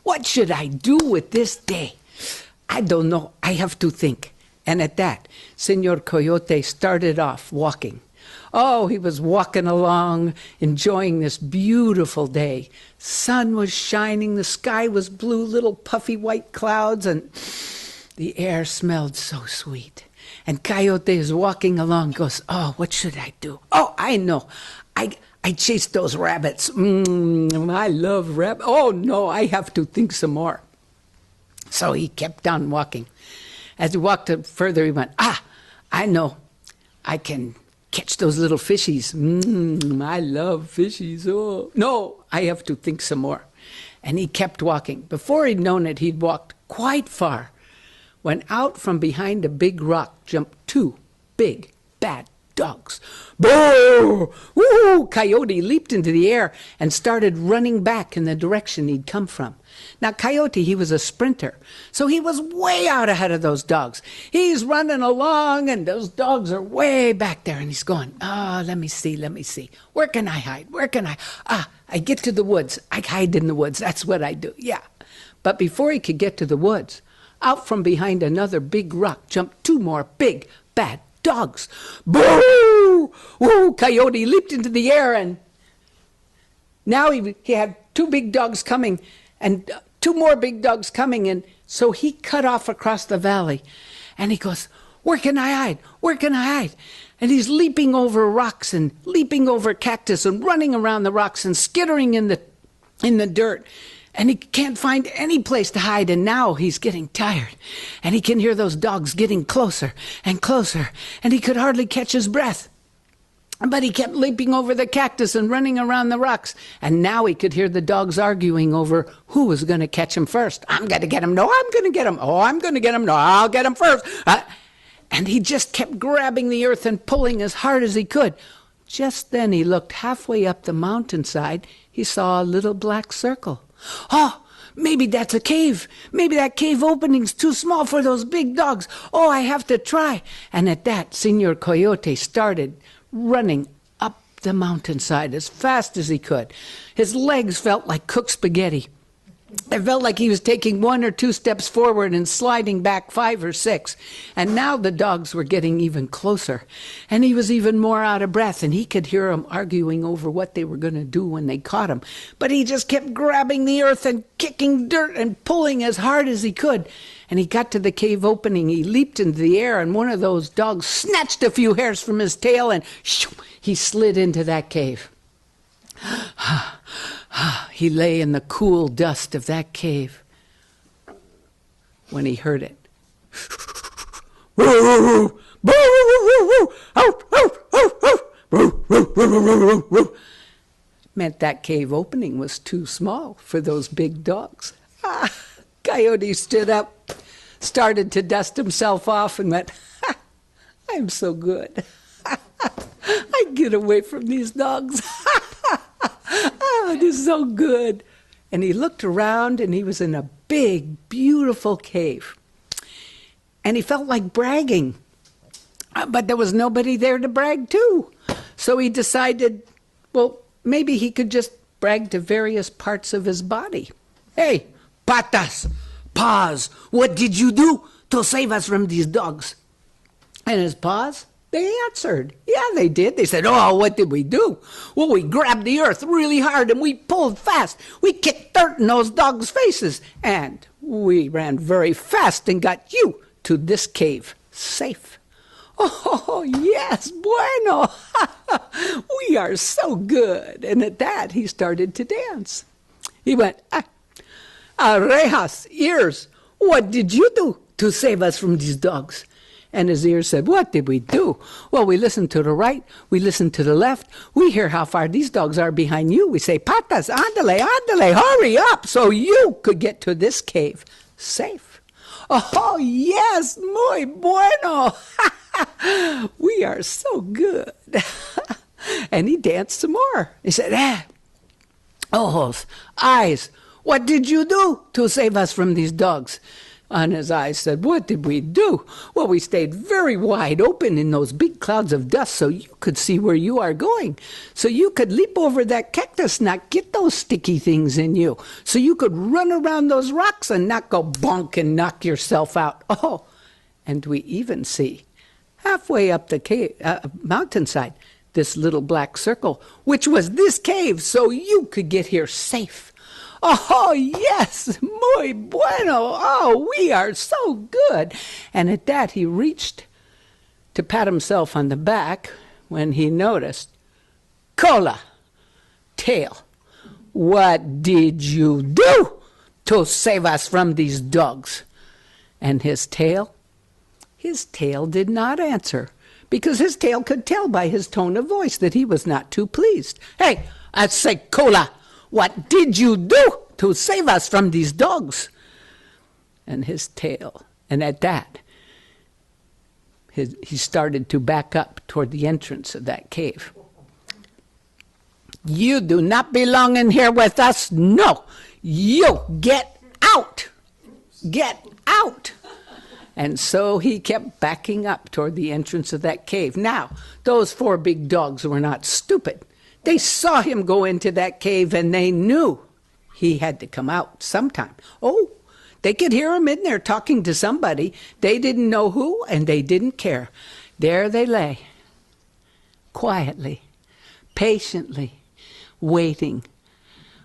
What should I do with this day? I don't know. I have to think. And at that, Señor Coyote started off walking. Oh, he was walking along, enjoying this beautiful day. Sun was shining, the sky was blue, little puffy white clouds, and the air smelled so sweet. And Coyote is walking along, goes, oh, what should I do? Oh, I know. I chased those rabbits. I love rabbits. Oh, no, I have to think some more. So he kept on walking. As he walked further, he went, I know. I can catch those little fishies. I love fishies. Oh, no, I have to think some more. And he kept walking. Before he'd known it, he'd walked quite far, when out from behind a big rock jumped two big, bad dogs. Boo! Woo! Coyote leaped into the air and started running back in the direction he'd come from. Now, Coyote, he was a sprinter, so he was way out ahead of those dogs. He's running along, and those dogs are way back there, and he's going, let me see. Where can I hide? I get to the woods. I hide in the woods. That's what I do, yeah. But before he could get to the woods, out from behind another big rock jumped two more big, bad dogs. Boo! Woo! Coyote leaped into the air, and now he had two big dogs coming, and two more big dogs coming, and so he cut off across the valley, and he goes, where can I hide? And he's leaping over rocks and leaping over cactus and running around the rocks and skittering in the dirt. And he can't find any place to hide, and now he's getting tired. And he can hear those dogs getting closer and closer, and he could hardly catch his breath. But he kept leaping over the cactus and running around the rocks, and now he could hear the dogs arguing over who was going to catch him first. I'm going to get him. No, I'm going to get him. Oh, I'm going to get him. No, I'll get him first. And he just kept grabbing the earth and pulling as hard as he could. Just then he looked halfway up the mountainside. He saw a little black circle. Oh, maybe that's a cave. Maybe that cave opening's too small for those big dogs. Oh, I have to try. And at that, Senor Coyote started running up the mountainside as fast as he could. His legs felt like cooked spaghetti. It felt like he was taking 1 or 2 steps forward and sliding back 5 or 6. And now the dogs were getting even closer. And he was even more out of breath. And he could hear them arguing over what they were going to do when they caught him. But he just kept grabbing the earth and kicking dirt and pulling as hard as he could. And he got to the cave opening. He leaped into the air, and one of those dogs snatched a few hairs from his tail, and shoo, he slid into that cave. He lay in the cool dust of that cave when he heard it. Meant that cave opening was too small for those big dogs. Coyote stood up, started to dust himself off, and went, I'm so good. I get away from these dogs. Oh, it is so good. And he looked around, and he was in a big, beautiful cave. And he felt like bragging. But there was nobody there to brag to. So he decided, well, maybe he could just brag to various parts of his body. Hey, patas, paws, what did you do to save us from these dogs? And his paws, they answered. Yeah, they did. They said, oh, what did we do? Well, we grabbed the earth really hard and we pulled fast. We kicked dirt in those dogs' faces. And we ran very fast and got you to this cave safe. Oh, yes, bueno. We are so good. And at that, he started to dance. He went, orejas, ears, what did you do to save us from these dogs? And his ears said, what did we do? Well, we listened to the right, we listened to the left, we hear how far these dogs are behind you. We say, patas, ándale, ándale, hurry up so you could get to this cave safe. Oh, yes, muy bueno. We are so good. And he danced some more. He said, ojos, eyes, what did you do to save us from these dogs? And his eyes said, what did we do? Well, we stayed very wide open in those big clouds of dust so you could see where you are going. So you could leap over that cactus, not get those sticky things in you. So you could run around those rocks and not go bonk and knock yourself out. Oh, and we even see halfway up the mountainside, this little black circle, which was this cave, so you could get here safe. Oh, yes, muy bueno. Oh, we are so good. And at that, he reached to pat himself on the back when he noticed, cola, tail, what did you do to save us from these dogs? And his tail did not answer, because his tail could tell by his tone of voice that he was not too pleased. Hey, I say, cola, what did you do to save us from these dogs? and his tail. And at that, he started to back up toward the entrance of that cave. You do not belong in here with us. No, you get out. Get out. And so he kept backing up toward the entrance of that cave. Now, those 4 big dogs were not stupid. They saw him go into that cave and they knew he had to come out sometime. Oh, they could hear him in there talking to somebody. They didn't know who and they didn't care. There they lay, quietly, patiently, waiting,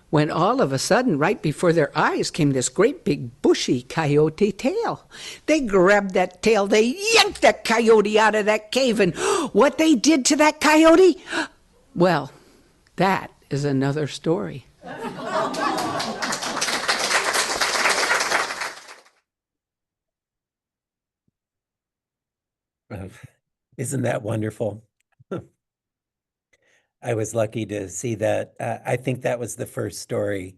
when all of a sudden, right before their eyes, came this great big bushy coyote tail. They grabbed that tail, they yanked that coyote out of that cave, and what they did to that coyote, well, that is another story. Isn't that wonderful? I was lucky to see that. I think that was the first story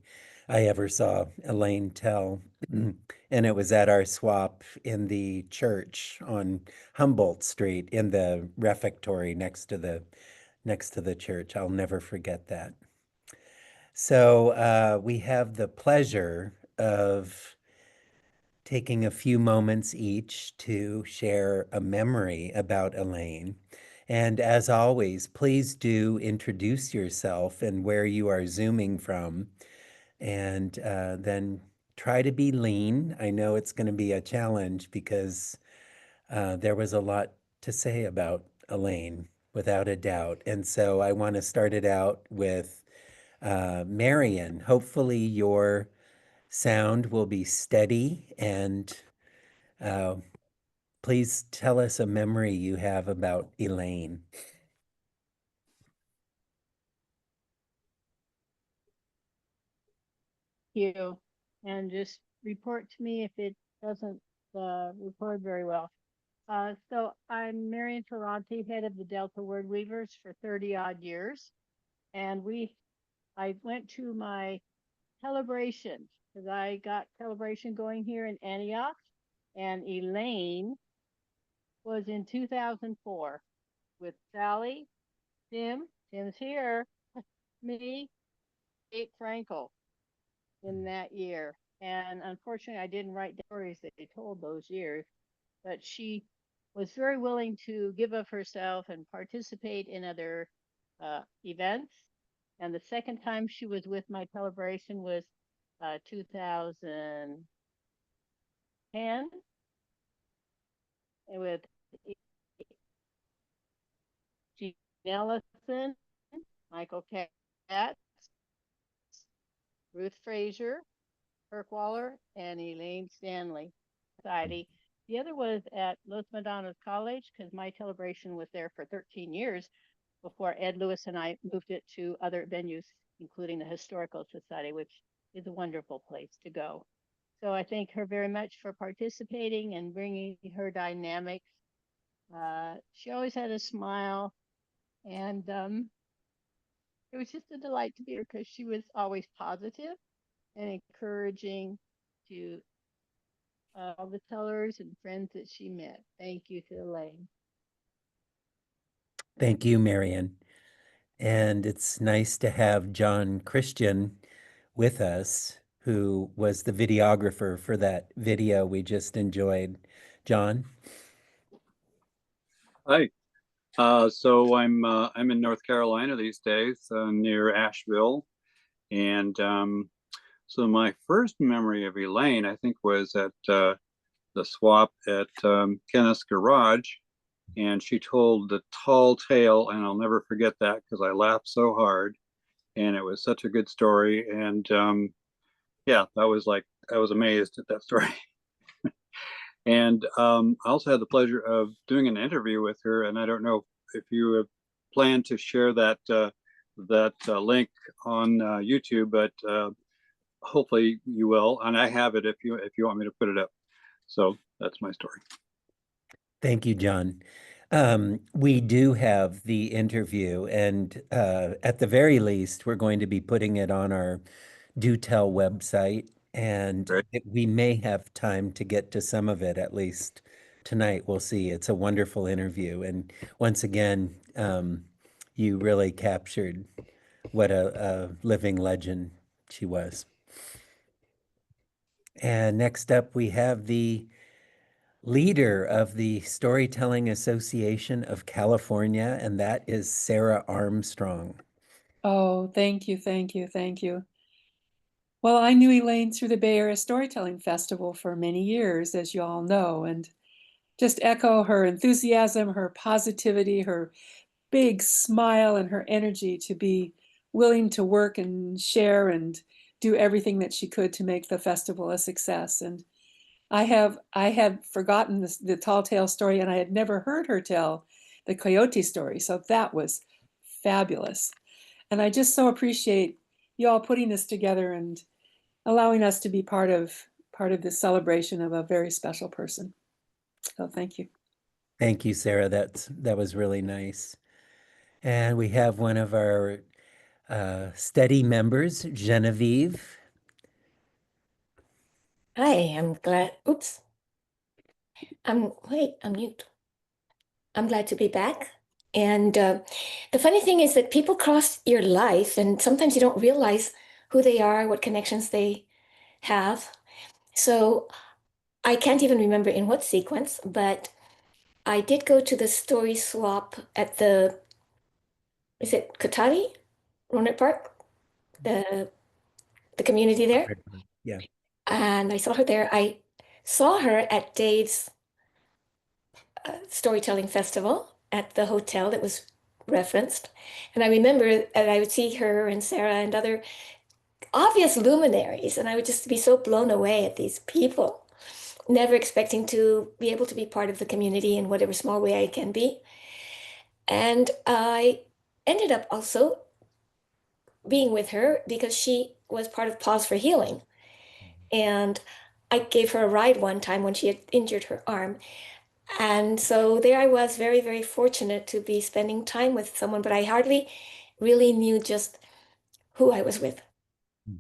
I ever saw Elaine tell. And it was at our swap in the church on Humboldt Street in the refectory next to the church. I'll never forget that. So we have the pleasure of taking a few moments each to share a memory about Elaine. And as always, please do introduce yourself and where you are Zooming from. And then try to be lean. I know it's going to be a challenge because there was a lot to say about Elaine, without a doubt. And so I want to start it out with Marion. Hopefully your sound will be steady, and please tell us a memory you have about Elaine. You and just report to me if it doesn't record very well. So I'm Marion Ferranti, head of the Delta Word Weavers for 30 odd years. And I went to my celebration because I got celebration going here in Antioch. And Elaine was in 2004 with Sally, Tim's here, me, Kate Frankel in that year. And unfortunately, I didn't write the stories that they told those years, but she was very willing to give of herself and participate in other events. And the second time she was with my celebration was 2010 with Gene Ellison, Michael Katz, Ruth Frazier, Kirk Waller, and Elaine Stanley Society. The other was at Los Madonnas College because my celebration was there for 13 years before Ed Lewis and I moved it to other venues, including the Historical Society, which is a wonderful place to go. So I thank her very much for participating and bringing her dynamics. She always had a smile, and it was just a delight to be here because she was always positive and encouraging to all the tellers and friends that she met. Thank you to Elaine. Thank you, Marion. And it's nice to have John Christian with us, who was the videographer for that video we just enjoyed. John? Hi. So I'm in North Carolina these days, near Asheville, and so my first memory of Elaine, I think, was at the swap at Kenneth's garage, and she told the tall tale, and I'll never forget that because I laughed so hard, and it was such a good story, and yeah, I was amazed at that story. And I also had the pleasure of doing an interview with her, and I don't know if you have planned to share that link on YouTube, but hopefully you will. And I have it if you want me to put it up. So that's my story. Thank you, John. We do have the interview, and at the very least, we're going to be putting it on our Do Tell website. And Great. we may have time to get to some of it, at least tonight. We'll see. It's a wonderful interview. And once again, you really captured what a living legend she was. And next up, we have the leader of the Storytelling Association of California, and that is Sarah Armstrong. Oh, thank you, thank you, thank you. Well, I knew Elaine through the Bay Area Storytelling Festival for many years, as you all know, and just echo her enthusiasm, her positivity, her big smile, and her energy to be willing to work and share and do everything that she could to make the festival a success. And I had forgotten the Tall Tale story, and I had never heard her tell the coyote story, so that was fabulous. And I just so appreciate you all putting this together and allowing us to be part of this celebration of a very special person. So thank you. Thank you, Sarah. That was really nice. And we have one of our steady members, Genevieve. Hi, I'm glad. Oops. I'm mute. I'm glad to be back. And the funny thing is that people cross your life, and sometimes you don't realize who they are, what connections they have. So I can't even remember in what sequence, but I did go to the story swap at is it Kotari, Roanoke Park, the the community there, Yeah. and I saw her there. I saw her at Dave's storytelling festival at the hotel that was referenced. And I remember that I would see her and Sarah and other obvious luminaries, and I would just be so blown away at these people, never expecting to be able to be part of the community in whatever small way I can be. And I ended up also being with her because she was part of Pause for Healing. And I gave her a ride one time when she had injured her arm. And so there I was, very, very fortunate to be spending time with someone, but I hardly really knew just who I was with. Mm.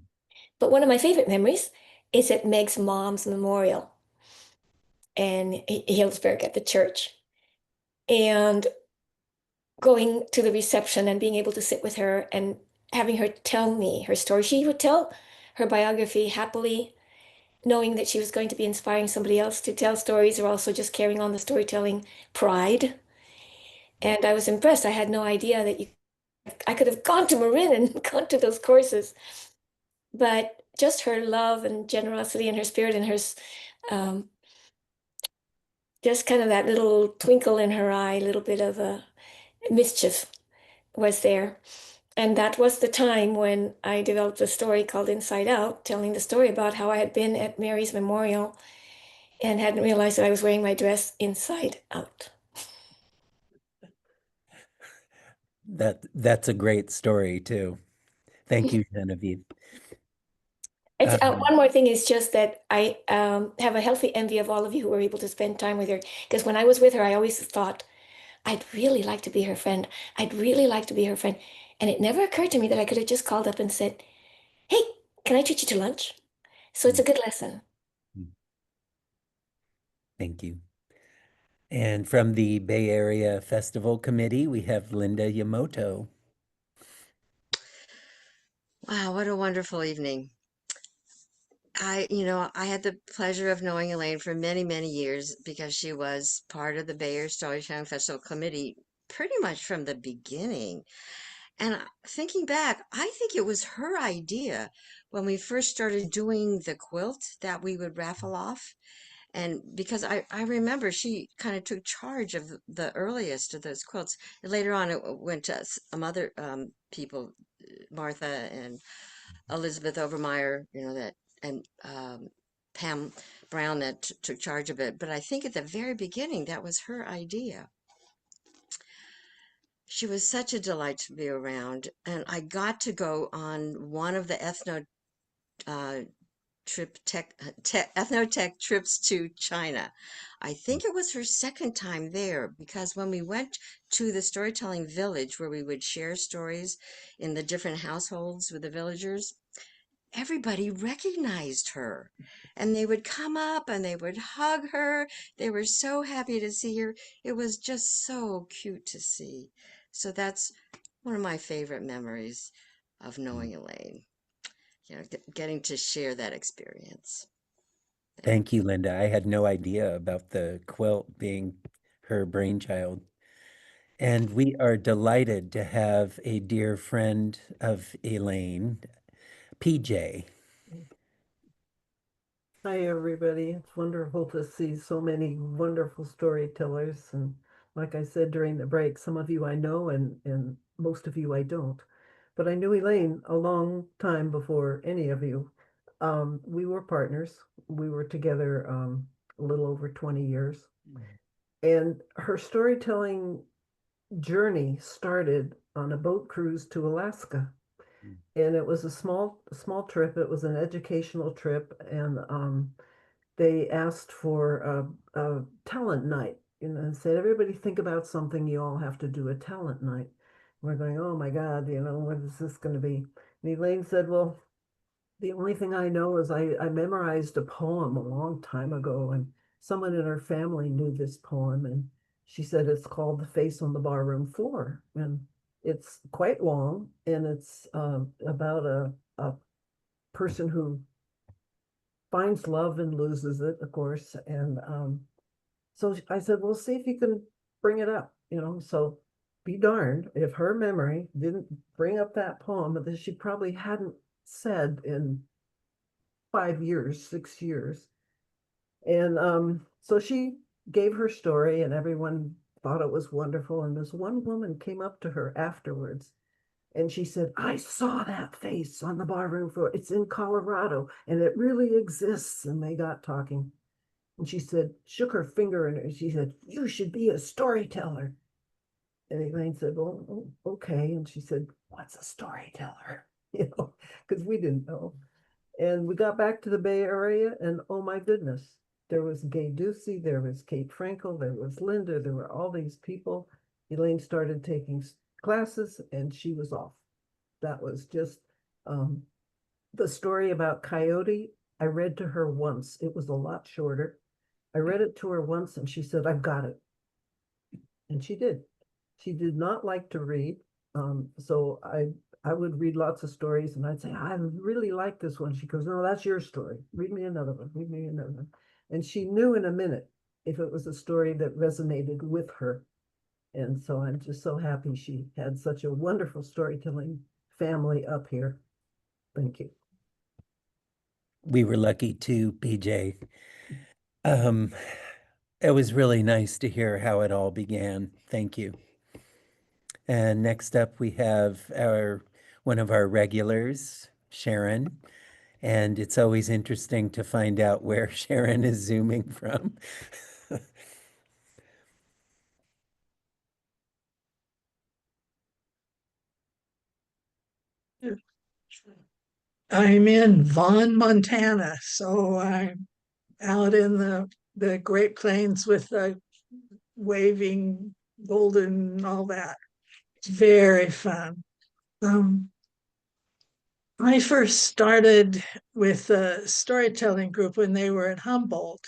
But one of my favorite memories is at Meg's mom's memorial in Healdsburg at the church. And going to the reception and being able to sit with her and having her tell me her story. She would tell her biography happily, knowing that she was going to be inspiring somebody else to tell stories or also just carrying on the storytelling pride. And I was impressed. I had no idea that I could have gone to Marin and gone to those courses. But just her love and generosity and her spirit and her um, just kind of that little twinkle in her eye, a little bit of a mischief was there. And that was the time when I developed a story called Inside Out, telling the story about how I had been at Mary's memorial and hadn't realized that I was wearing my dress inside out. That's a great story too. Thank you, Genevieve. One more thing is just that I have a healthy envy of all of you who were able to spend time with her. Because when I was with her, I always thought, I'd really like to be her friend. I'd really like to be her friend. And it never occurred to me that I could have just called up and said, hey, can I treat you to lunch? So it's a good lesson. Thank you. And from the Bay Area Festival Committee, we have Linda Yamoto. Wow, what a wonderful evening. I had the pleasure of knowing Elaine for many, many years because she was part of the Bay Area Storytelling Festival Committee pretty much from the beginning. And thinking back, I think it was her idea when we first started doing the quilt that we would raffle off. And because I remember she kind of took charge of the earliest of those quilts. And later on, it went to some other people, Martha and Elizabeth Overmeyer, and Pam Brown that took charge of it. But I think at the very beginning, that was her idea. She was such a delight to be around, and I got to go on one of the ethnotech trips to China. I think it was her second time there because when we went to the storytelling village where we would share stories in the different households with the villagers, everybody recognized her and they would come up and they would hug her. They were so happy to see her. It was just so cute to see. So that's one of my favorite memories of knowing Elaine, getting to share that experience. Thank you, Linda. I had no idea about the quilt being her brainchild. And we are delighted to have a dear friend of Elaine, PJ. Hi, everybody. It's wonderful to see so many wonderful storytellers. And like I said during the break, some of you I know and most of you I don't. But I knew Elaine a long time before any of you. We were partners. We were together a little over 20 years. And her storytelling journey started on a boat cruise to Alaska. And it was a small trip. It was an educational trip. And they asked for a talent night, and said, everybody think about something, you all have to do a talent night. We're going, oh my God, what is this going to be? And Elaine said, well, the only thing I know is I memorized a poem a long time ago, and someone in her family knew this poem, and she said it's called The Face on the Barroom Floor. And it's quite long, and it's about a person who finds love and loses it, of course. And so I said, well, see if you can bring it up, So be darned if her memory didn't bring up that poem that she probably hadn't said in 5 years, 6 years. And so she gave her story, and everyone thought it was wonderful. And this one woman came up to her afterwards and she said, I saw that face on the barroom floor. It's in Colorado and it really exists. And they got talking. And she said, shook her finger and she said, you should be a storyteller. And Elaine said, well, okay. And she said, what's a storyteller? Because we didn't know. And we got back to the Bay Area, and oh my goodness, there was Gay Ducey, there was Kate Frankel, there was Linda, there were all these people. Elaine started taking classes and she was off. That was just the story about Coyote. I read to her once. It was a lot shorter. I read it to her once and she said, I've got it. And she did. She did not like to read. So I would read lots of stories and I'd say, I really like this one. She goes, no, that's your story. Read me another one. Read me another one. And she knew in a minute if it was a story that resonated with her. And so I'm just so happy she had such a wonderful storytelling family up here. Thank you. We were lucky too, PJ. It was really nice to hear how it all began. Thank you. And next up, we have one of our regulars, Sharon. And it's always interesting to find out where Sharon is zooming from. I'm in Vaughn, Montana, so I'm out in the Great Plains with the waving golden and all that. It's very fun. I first started with a storytelling group when they were at Humboldt,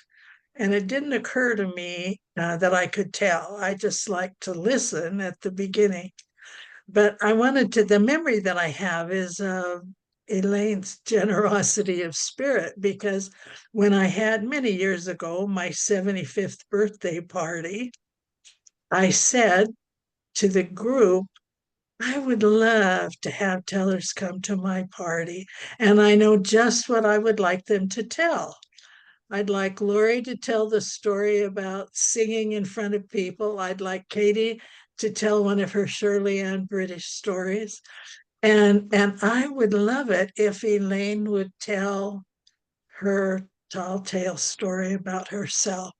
and it didn't occur to me that I could tell. I just liked to listen at the beginning. But the memory that I have is Elaine's generosity of spirit, because when I had many years ago my 75th birthday party, I said to the group, I would love to have tellers come to my party, and I know just what I would like them to tell. I'd like Lori to tell the story about singing in front of people. I'd like Katie to tell one of her Shirley Ann British stories. And I would love it if Elaine would tell her tall tale story about herself.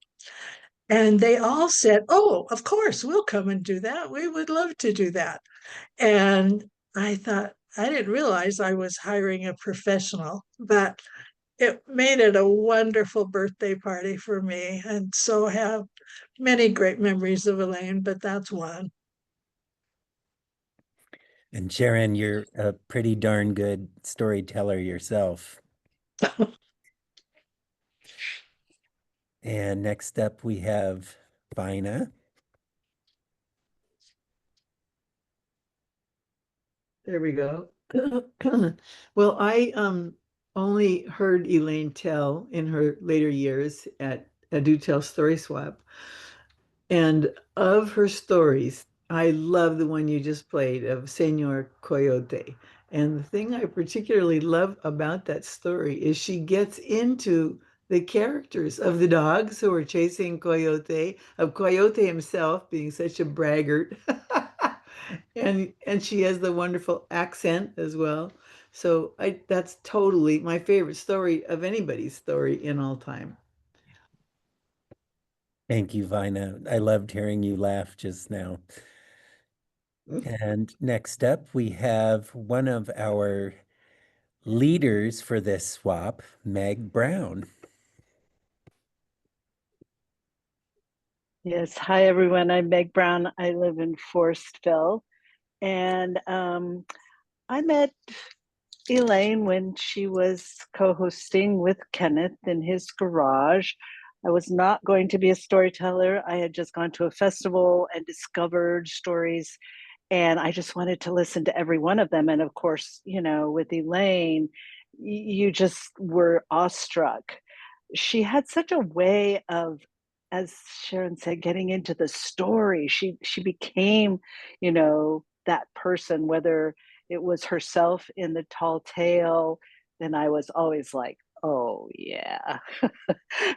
And they all said, oh, of course, we'll come and do that. We would love to do that. And I thought, I didn't realize I was hiring a professional, but it made it a wonderful birthday party for me. And so have many great memories of Elaine, but that's one. And Sharon, you're a pretty darn good storyteller yourself. And next up we have Vina. There we go. Well, I only heard Elaine tell in her later years at a Do Tell Story Swap. And of her stories, I love the one you just played of Senor Coyote. And the thing I particularly love about that story is she gets into the characters of the dogs who are chasing Coyote, of Coyote himself being such a braggart. And she has the wonderful accent as well. So that's totally my favorite story of anybody's story in all time. Thank you, Vina. I loved hearing you laugh just now. And next up, we have one of our leaders for this swap, Meg Brown. Yes, hi everyone. I'm Meg Brown. I live in Forestville, and I met Elaine when she was co-hosting with Kenneth in his garage. I was not going to be a storyteller. I had just gone to a festival and discovered stories, and I just wanted to listen to every one of them. And of course, you know, with Elaine, you just were awestruck. She had such a way of, as Sharon said, getting into the story. She became, you know, that person, whether it was herself in the tall tale, then I was always like, oh yeah.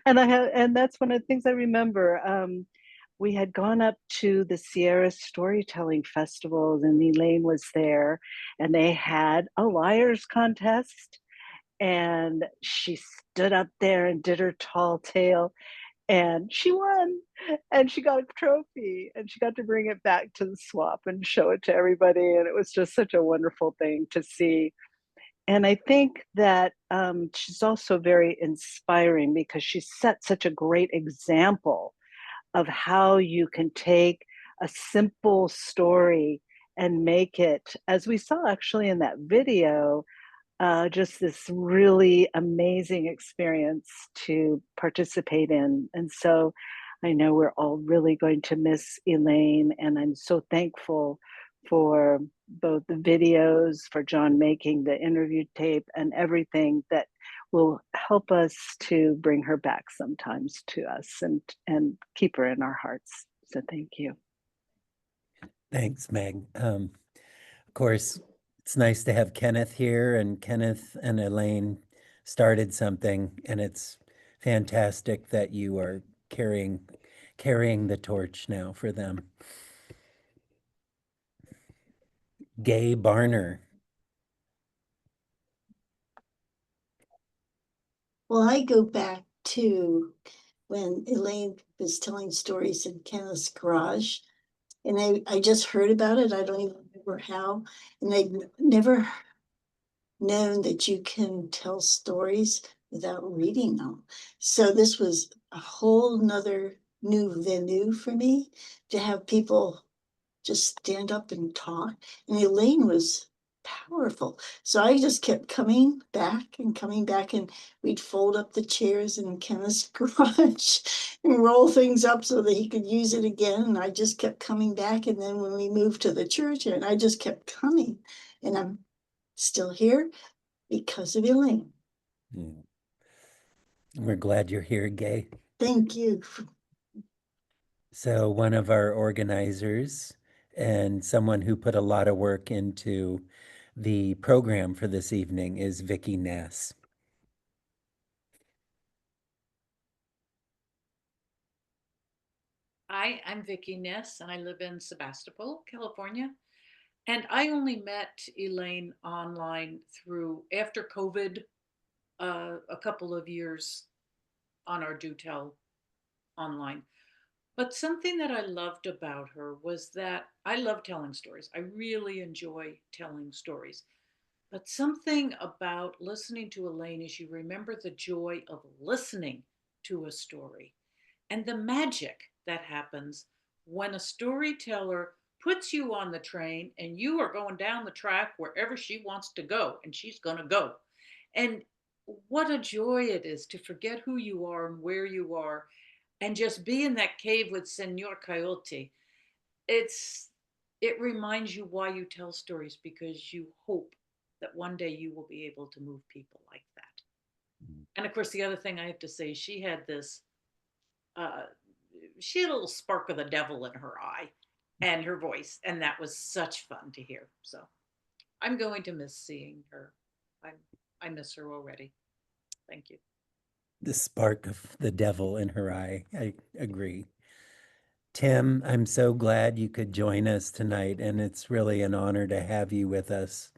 And that's one of the things I remember. We had gone up to the Sierra Storytelling Festival, and Elaine was there, and they had a liars contest, and she stood up there and did her tall tale, and she won, and she got a trophy, and she got to bring it back to the swap and show it to everybody, and it was just such a wonderful thing to see. And I think that she's also very inspiring because she set such a great example of how you can take a simple story and make it, as we saw actually in that video, just this really amazing experience to participate in. And so I know we're all really going to miss Elaine, and I'm so thankful for both the videos, for John making the interview tape, and everything that will help us to bring her back sometimes to us and keep her in our hearts. So thank you. Thanks, Meg. Of course, it's nice to have Kenneth here, and Kenneth and Elaine started something, and it's fantastic that you are carrying the torch now for them. Gay Barner. Well, I go back to when Elaine was telling stories in Kenneth's garage, and I just heard about it. I don't even remember how, and I'd never known that you can tell stories without reading them. So this was a whole nother new venue for me to have people just stand up and talk. And Elaine was powerful. So I just kept coming back, and we'd fold up the chairs in Kenneth's garage and roll things up so that he could use it again. And I just kept coming back. And then when we moved to the church, and I just kept coming. And I'm still here because of Elaine. We're glad you're here, Gay. Thank you. So one of our organizers and someone who put a lot of work into the program for this evening is Vicki Ness. Hi, I'm Vicki Ness, and I live in Sebastopol, California. And I only met Elaine online through after COVID, a couple of years on our Do Tell online. But something that I loved about her was that I love telling stories. I really enjoy telling stories. But something about listening to Elaine is you remember the joy of listening to a story and the magic that happens when a storyteller puts you on the train and you are going down the track wherever she wants to go, and she's going to go. And what a joy it is to forget who you are and where you are and just be in that cave with Senor Coyote. It reminds you why you tell stories, because you hope that one day you will be able to move people like that. And of course, the other thing I have to say, she had uh, a little spark of the devil in her eye and her voice, and that was such fun to hear. So I'm going to miss seeing her. I miss her already. Thank you. The spark of the devil in her eye. I agree. Tim, I'm so glad you could join us tonight, and it's really an honor to have you with us.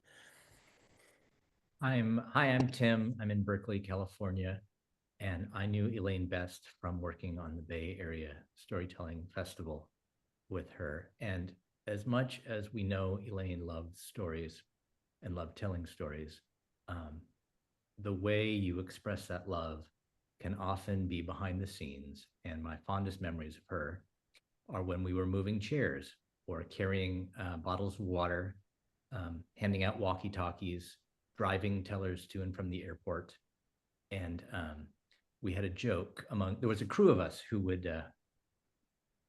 I'm Tim. I'm in Berkeley, California, and I knew Elaine best from working on the Bay Area Storytelling Festival with her. And as much as we know Elaine loved stories and loved telling stories, the way you express that love can often be behind the scenes. And my fondest memories of her are when we were moving chairs or carrying bottles of water, handing out walkie-talkies, driving tellers to and from the airport. And we had a joke there was a crew of us who would,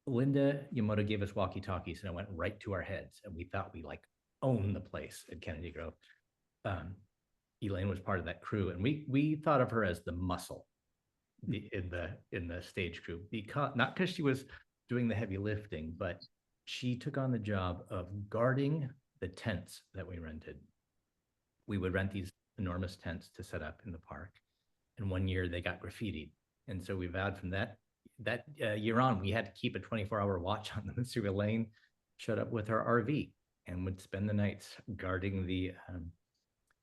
Linda Yamamoto gave us walkie-talkies and it went right to our heads. And we thought we like owned the place at Kennedy Grove. Elaine was part of that crew, and we thought of her as the muscle in the stage crew, because not because she was doing the heavy lifting, but she took on the job of guarding the tents that we rented. We would rent these enormous tents to set up in the park, and one year they got graffitied, and so we vowed from that year on we had to keep a 24-hour watch on them. And so Elaine showed up with her RV and would spend the nights guarding the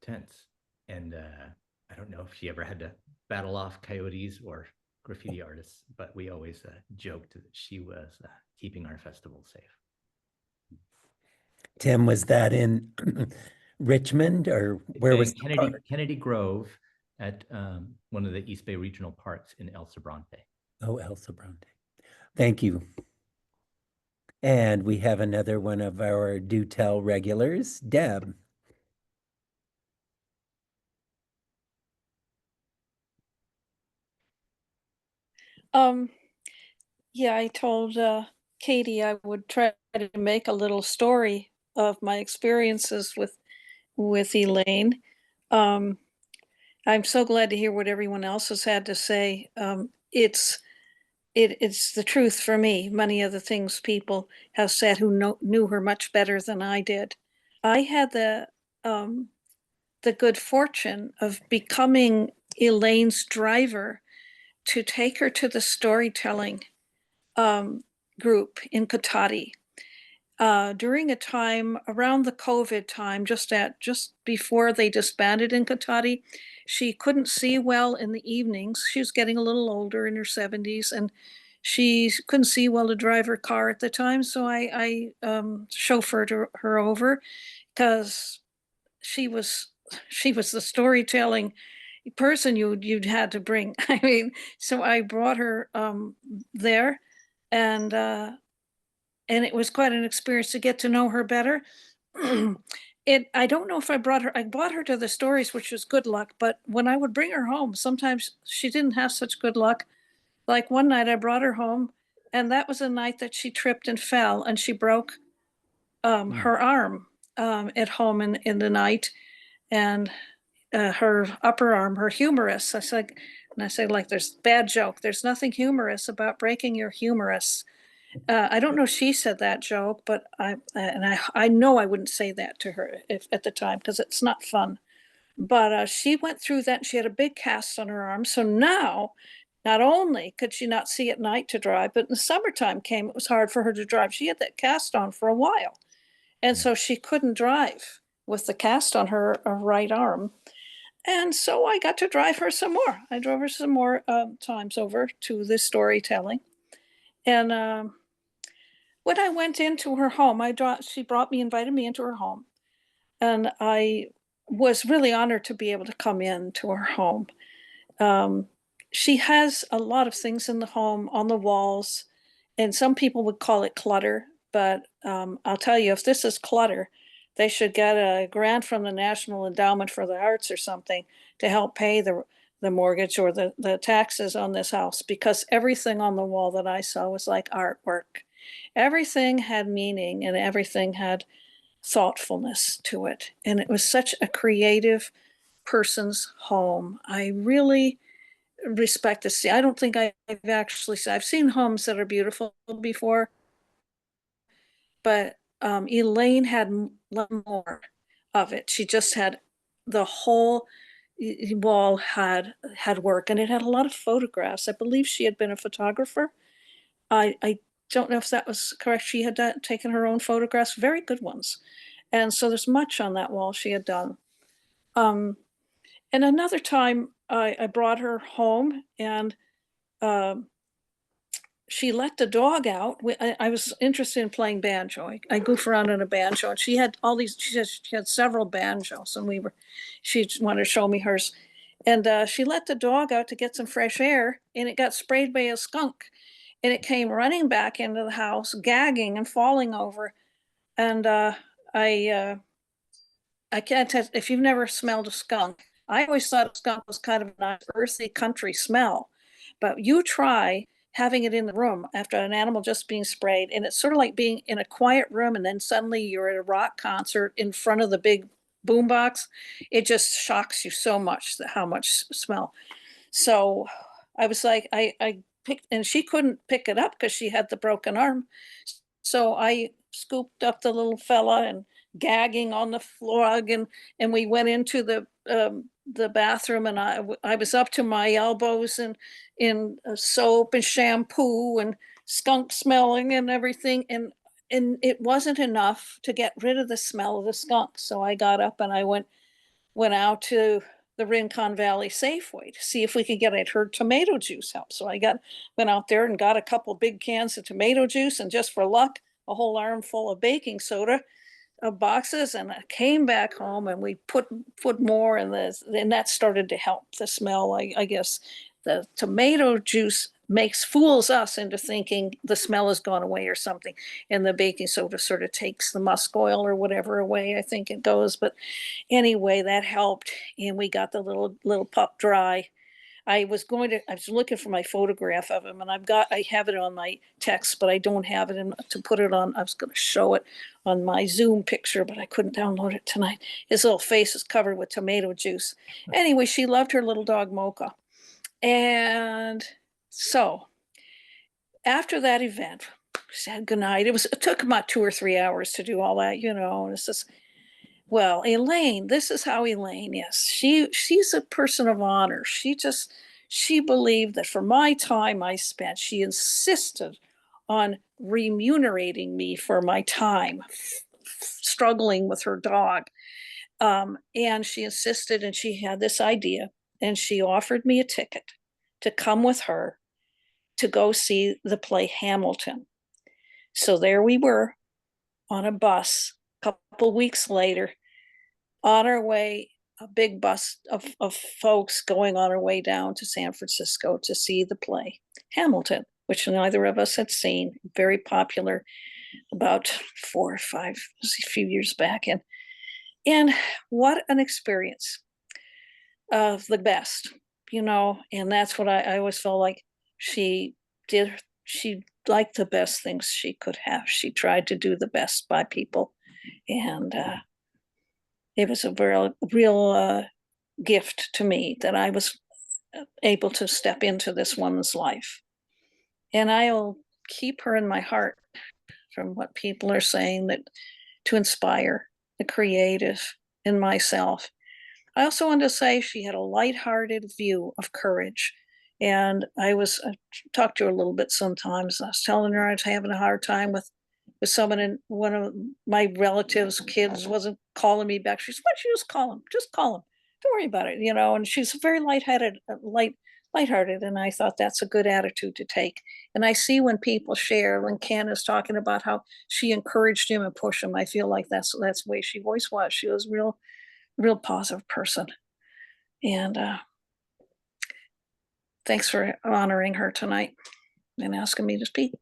tents. And I don't know if she ever had to battle off coyotes or graffiti artists, but we always joked that she was keeping our festival safe. Tim, was that in Richmond, or where was the park? Kennedy Grove at one of the East Bay regional parks in El Sobrante. Oh, El Sobrante. Thank you. And we have another one of our Do Tell regulars, Deb. Yeah, I told Katie I would try to make a little story of my experiences with Elaine. I'm so glad to hear what everyone else has had to say. It's the truth for me. Many of the things people have said who knew her much better than I did. I had the good fortune of becoming Elaine's driver to take her to the storytelling group in Cotati during a time around the COVID time, just before they disbanded in Cotati. She couldn't see well in the evenings. She was getting a little older, in her 70s, and she couldn't see well to drive her car at the time. So I chauffeured her over, because she was the storytelling person you'd had to bring. I mean, so I brought her there, and it was quite an experience to get to know her better. I don't know if I brought her to the stories, which was good luck, but when I would bring her home, sometimes she didn't have such good luck. Like one night I brought her home, and that was a night that she tripped and fell, and she broke her arm at home in the night, and her upper arm, her humerus. I said, like, there's bad joke. There's nothing humorous about breaking your humerus. I don't know if she said that joke, but I know I wouldn't say that to her at the time, because it's not fun. But she went through that, and she had a big cast on her arm. So now, not only could she not see at night to drive, but in the summertime came, it was hard for her to drive. She had that cast on for a while. And so she couldn't drive with the cast on her right arm. And so I got to drive her some more. I drove her some more times over to this storytelling. And when I went into her home, she invited me into her home. And I was really honored to be able to come into her home. She has a lot of things in the home on the walls, and some people would call it clutter, But I'll tell you, if this is clutter, they should get a grant from the National Endowment for the Arts or something to help pay the mortgage or the taxes on this house, because everything on the wall that I saw was like artwork. Everything had meaning and everything had thoughtfulness to it. And it was such a creative person's home. I really respect this. I don't think I've I've seen homes that are beautiful before, but Elaine had more of it. She just had the whole wall had work, and it had a lot of photographs. I believe she had been a photographer. I don't know if that was correct. She had taken her own photographs, very good ones. And so there's much on that wall she had done. And another time I brought her home, and she let the dog out. I was interested in playing banjo. I goof around on a banjo, and she had all these. She had several banjos, and she wanted to show me hers. And she let the dog out to get some fresh air, and it got sprayed by a skunk, and it came running back into the house, gagging and falling over. And I can't tell if you've never smelled a skunk. I always thought a skunk was kind of a nice earthy country smell, but you try having it in the room after an animal just being sprayed, and it's sort of like being in a quiet room and then suddenly you're at a rock concert in front of the big boombox. It just shocks you so much how much smell. So I was like, I picked, and she couldn't pick it up because she had the broken arm. So I scooped up the little fella and gagging on the floor, and we went into the bathroom, and I was up to my elbows in soap and shampoo and skunk smelling and everything, and it wasn't enough to get rid of the smell of the skunk. So I got up and I went out to the Rincon Valley Safeway to see if we could get it. Her tomato juice help. So went out there and got a couple big cans of tomato juice, and just for luck, a whole armful of baking soda boxes. And I came back home and we put more in this, and that started to help the smell. I guess the tomato juice fools us into thinking the smell has gone away or something, and the baking soda sort of takes the musk oil or whatever away, I think it goes. But anyway, that helped, and we got the little pup dry. I was looking for my photograph of him, and I have it on my text, but I don't have it to put it on. I was going to show it on my Zoom picture, but I couldn't download it tonight. His little face is covered with tomato juice. Anyway, she loved her little dog Mocha. And so after that event, said goodnight. It took about 2 or 3 hours to do all that, and it's just, well, Elaine, this is how Elaine is. She's a person of honor. She believed that for my time I spent, she insisted on remunerating me for my time struggling with her dog. And she insisted, and she had this idea, and she offered me a ticket to come with her to go see the play Hamilton. So there we were on a bus a couple weeks later, on our way, a big bus of folks going on our way down to San Francisco to see the play Hamilton, which neither of us had seen. Very popular about 4 or 5, a few years back. And what an experience of the best, and that's what I always felt like she did. She liked the best things she could have. She tried to do the best by people. And it was a real gift to me that I was able to step into this woman's life. And I'll keep her in my heart from what people are saying, that to inspire the creative in myself. I also want to say she had a lighthearted view of courage. And I talked to her a little bit sometimes. I was telling her I was having a hard time with someone, and one of my relatives' kids wasn't calling me back. She said, "Why don't you just call him? Just call him. Don't worry about it." And she's very lighthearted. And I thought that's a good attitude to take. And I see when people share, when Ken is talking about how she encouraged him and pushed him, I feel like that's the way she always was. She was real positive person. And thanks for honoring her tonight and asking me to speak.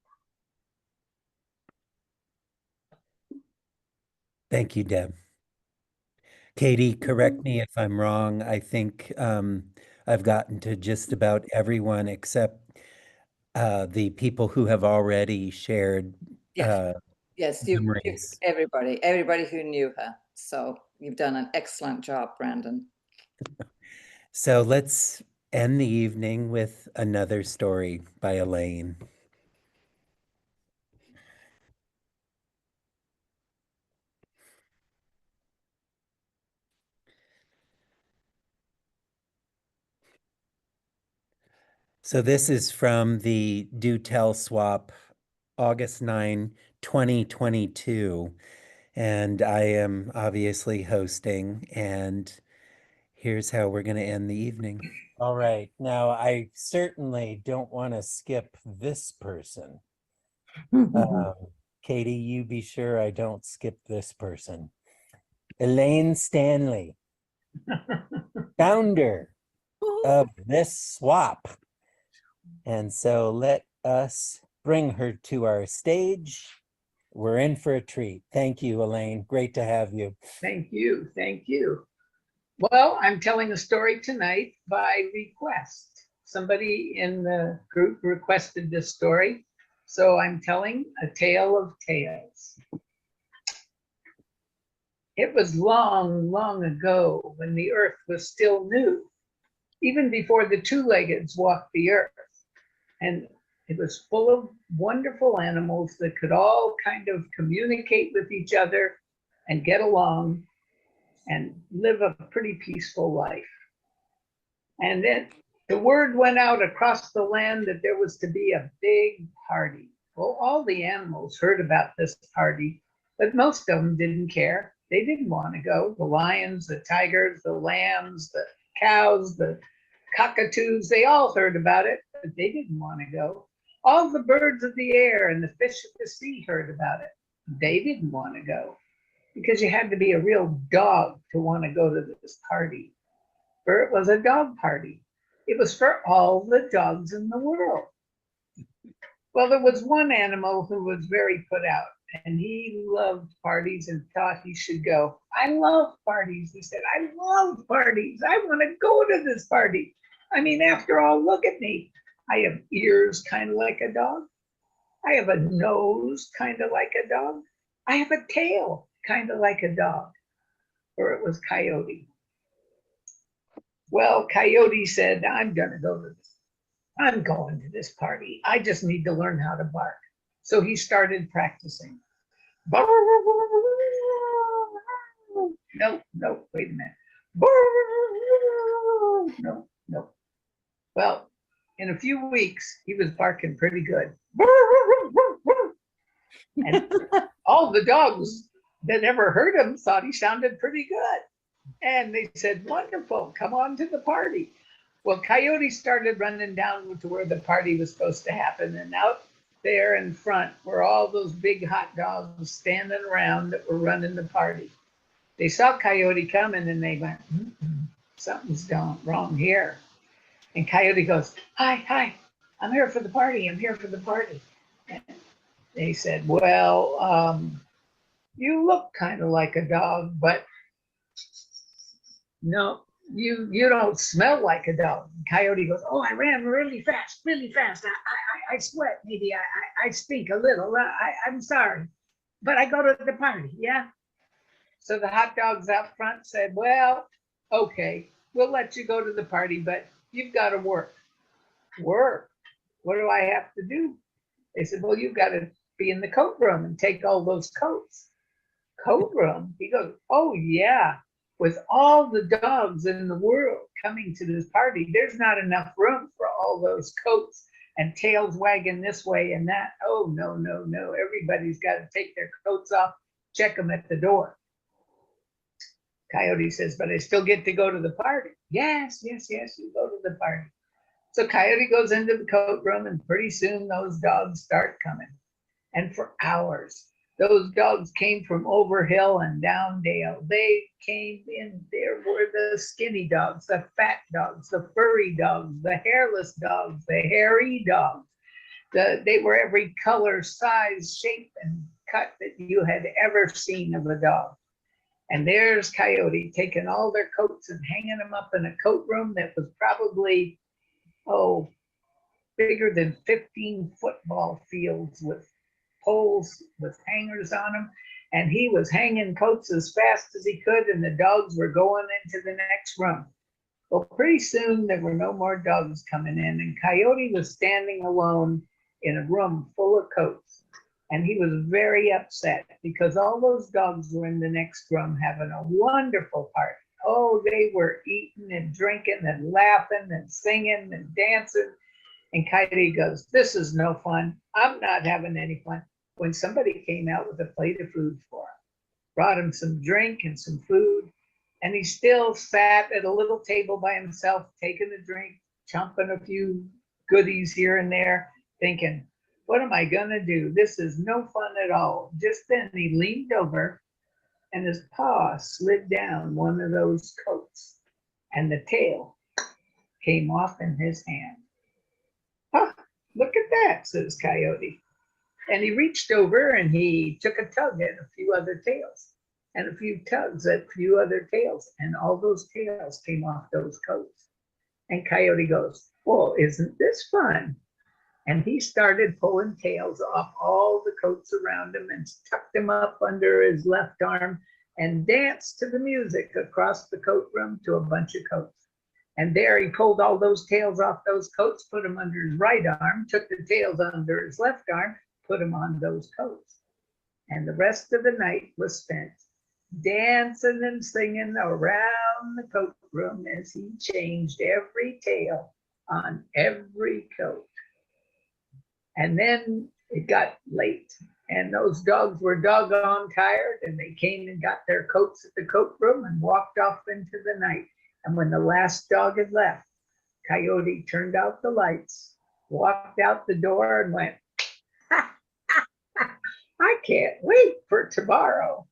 Thank you, Deb. Katie, correct me if I'm wrong. I think I've gotten to just about everyone except the people who have already shared Yes. Yes, you've memories. everybody who knew her. So you've done an excellent job, Brandon. So let's end the evening with another story by Elaine. So this is from the Do Tell Swap, August 9, 2022. And I am obviously hosting, and here's how we're going to end the evening. All right. Now, I certainly don't want to skip this person. Katie, you be sure I don't skip this person. Elaine Stanley, founder of this swap. And so let us bring her to our stage. We're in for a treat. Thank you, Elaine. Great to have you. Thank you. Thank you. Well, I'm telling a story tonight by request. Somebody in the group requested this story, so I'm telling a tale of tales. It was long, long ago when the earth was still new, even before the two-leggeds walked the earth. And it was full of wonderful animals that could all kind of communicate with each other and get along and live a pretty peaceful life. And then the word went out across the land that there was to be a big party. Well, all the animals heard about this party, but most of them didn't care. They didn't want to go. The lions, the tigers, the lambs, the cows, the cockatoos, they all heard about it, but they didn't want to go. All the birds of the air and the fish of the sea heard about it. They didn't want to go because you had to be a real dog to want to go to this party. For it was a dog party. It was for all the dogs in the world. Well, there was one animal who was very put out, and he loved parties and thought he should go. I love parties, he said. I love parties. I want to go to this party. I mean, after all, look at me. I have ears kind of like a dog. I have a nose kind of like a dog. I have a tail kind of like a dog. Or it was Coyote. Well, Coyote said, I'm going to go to this. I'm going to this party. I just need to learn how to bark. So he started practicing. No, wait a minute. No. Well, in a few weeks, he was barking pretty good. And all the dogs that ever heard him thought he sounded pretty good. And they said, wonderful, come on to the party. Well, Coyote started running down to where the party was supposed to happen. And out there in front were all those big hot dogs standing around that were running the party. They saw Coyote coming and they went, something's wrong here. And Coyote goes, hi, I'm here for the party. I'm here for the party. And they said, well, you look kind of like a dog, but no, you don't smell like a dog. And Coyote goes, oh, I ran really fast. I sweat. Maybe I stink a little. I'm sorry, but I go to the party. Yeah. So the hot dogs out front said, well, okay, we'll let you go to the party, but you've got to work. Work? What do I have to do? They said, well, you've got to be in the coat room and take all those coats. Coat room? He goes, oh, yeah. With all the dogs in the world coming to this party, there's not enough room for all those coats and tails wagging this way and that. Oh, no. Everybody's got to take their coats off, check them at the door. Coyote says, but I still get to go to the party. Yes, you go to the party. So Coyote goes into the coat room, and pretty soon those dogs start coming. And for hours, those dogs came from over hill and down dale. They came in. There were the skinny dogs, the fat dogs, the furry dogs, the hairless dogs, the hairy dogs. They were every color, size, shape, and cut that you had ever seen of a dog. And there's Coyote taking all their coats and hanging them up in a coat room that was probably, oh, bigger than 15 football fields with poles with hangers on them. And he was hanging coats as fast as he could, and the dogs were going into the next room. Well, pretty soon there were no more dogs coming in, and Coyote was standing alone in a room full of coats. And he was very upset because all those dogs were in the next room having a wonderful party. Oh, they were eating and drinking and laughing and singing and dancing. And Coyote goes, "This is no fun. I'm not having any fun." When somebody came out with a plate of food for him, brought him some drink and some food, and he still sat at a little table by himself, taking a drink, chomping a few goodies here and there, thinking, what am I gonna do? This is no fun at all. Just then he leaned over and his paw slid down one of those coats and the tail came off in his hand. "Huh, look at that," says Coyote. And he reached over and he took a tug at a few other tails and a few tugs at a few other tails, and all those tails came off those coats. And Coyote goes, "Well, isn't this fun?" And he started pulling tails off all the coats around him and tucked them up under his left arm and danced to the music across the coat room to a bunch of coats. And there he pulled all those tails off those coats, put them under his right arm, took the tails under his left arm, put them on those coats. And the rest of the night was spent dancing and singing around the coat room as he changed every tail on every coat. And then it got late, and those dogs were doggone tired, and they came and got their coats at the coat room and walked off into the night. And when the last dog had left, Coyote turned out the lights, walked out the door, and went, "I can't wait for tomorrow."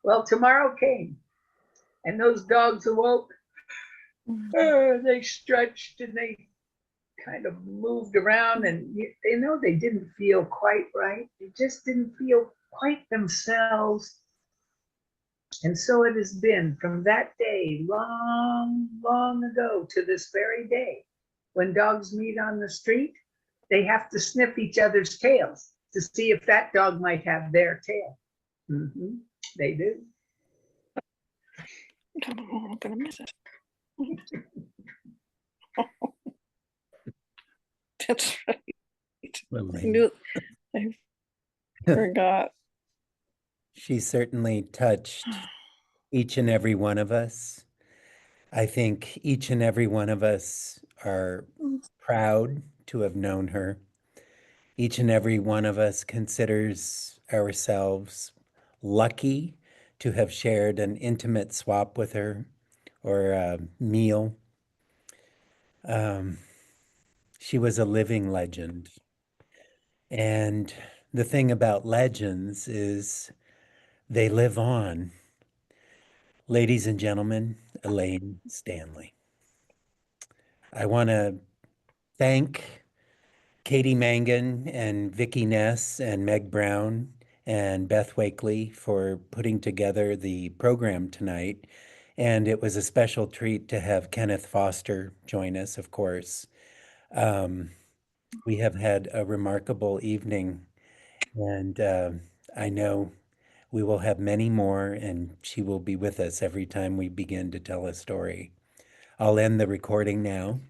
Well, tomorrow came, and those dogs awoke. They stretched and they kind of moved around, and they know they didn't feel quite right. They just didn't feel quite themselves. And so it has been from that day, long, long ago, to this very day. When dogs meet on the street, they have to sniff each other's tails to see if that dog might have their tail. They do. I'm gonna miss it. That's right. I forgot. She certainly touched each and every one of us. I think each and every one of us are proud to have known her. Each and every one of us considers ourselves lucky to have shared an intimate swap with her or a meal. She was a living legend. And the thing about legends is they live on. Ladies and gentlemen, Elaine Stanley. I want to thank Katie Mangan and Vicki Ness and Meg Brown and Beth Wakely for putting together the program tonight. And it was a special treat to have Kenneth Foster join us, of course. We have had a remarkable evening, and I know we will have many more, and she will be with us every time we begin to tell a story. I'll end the recording now.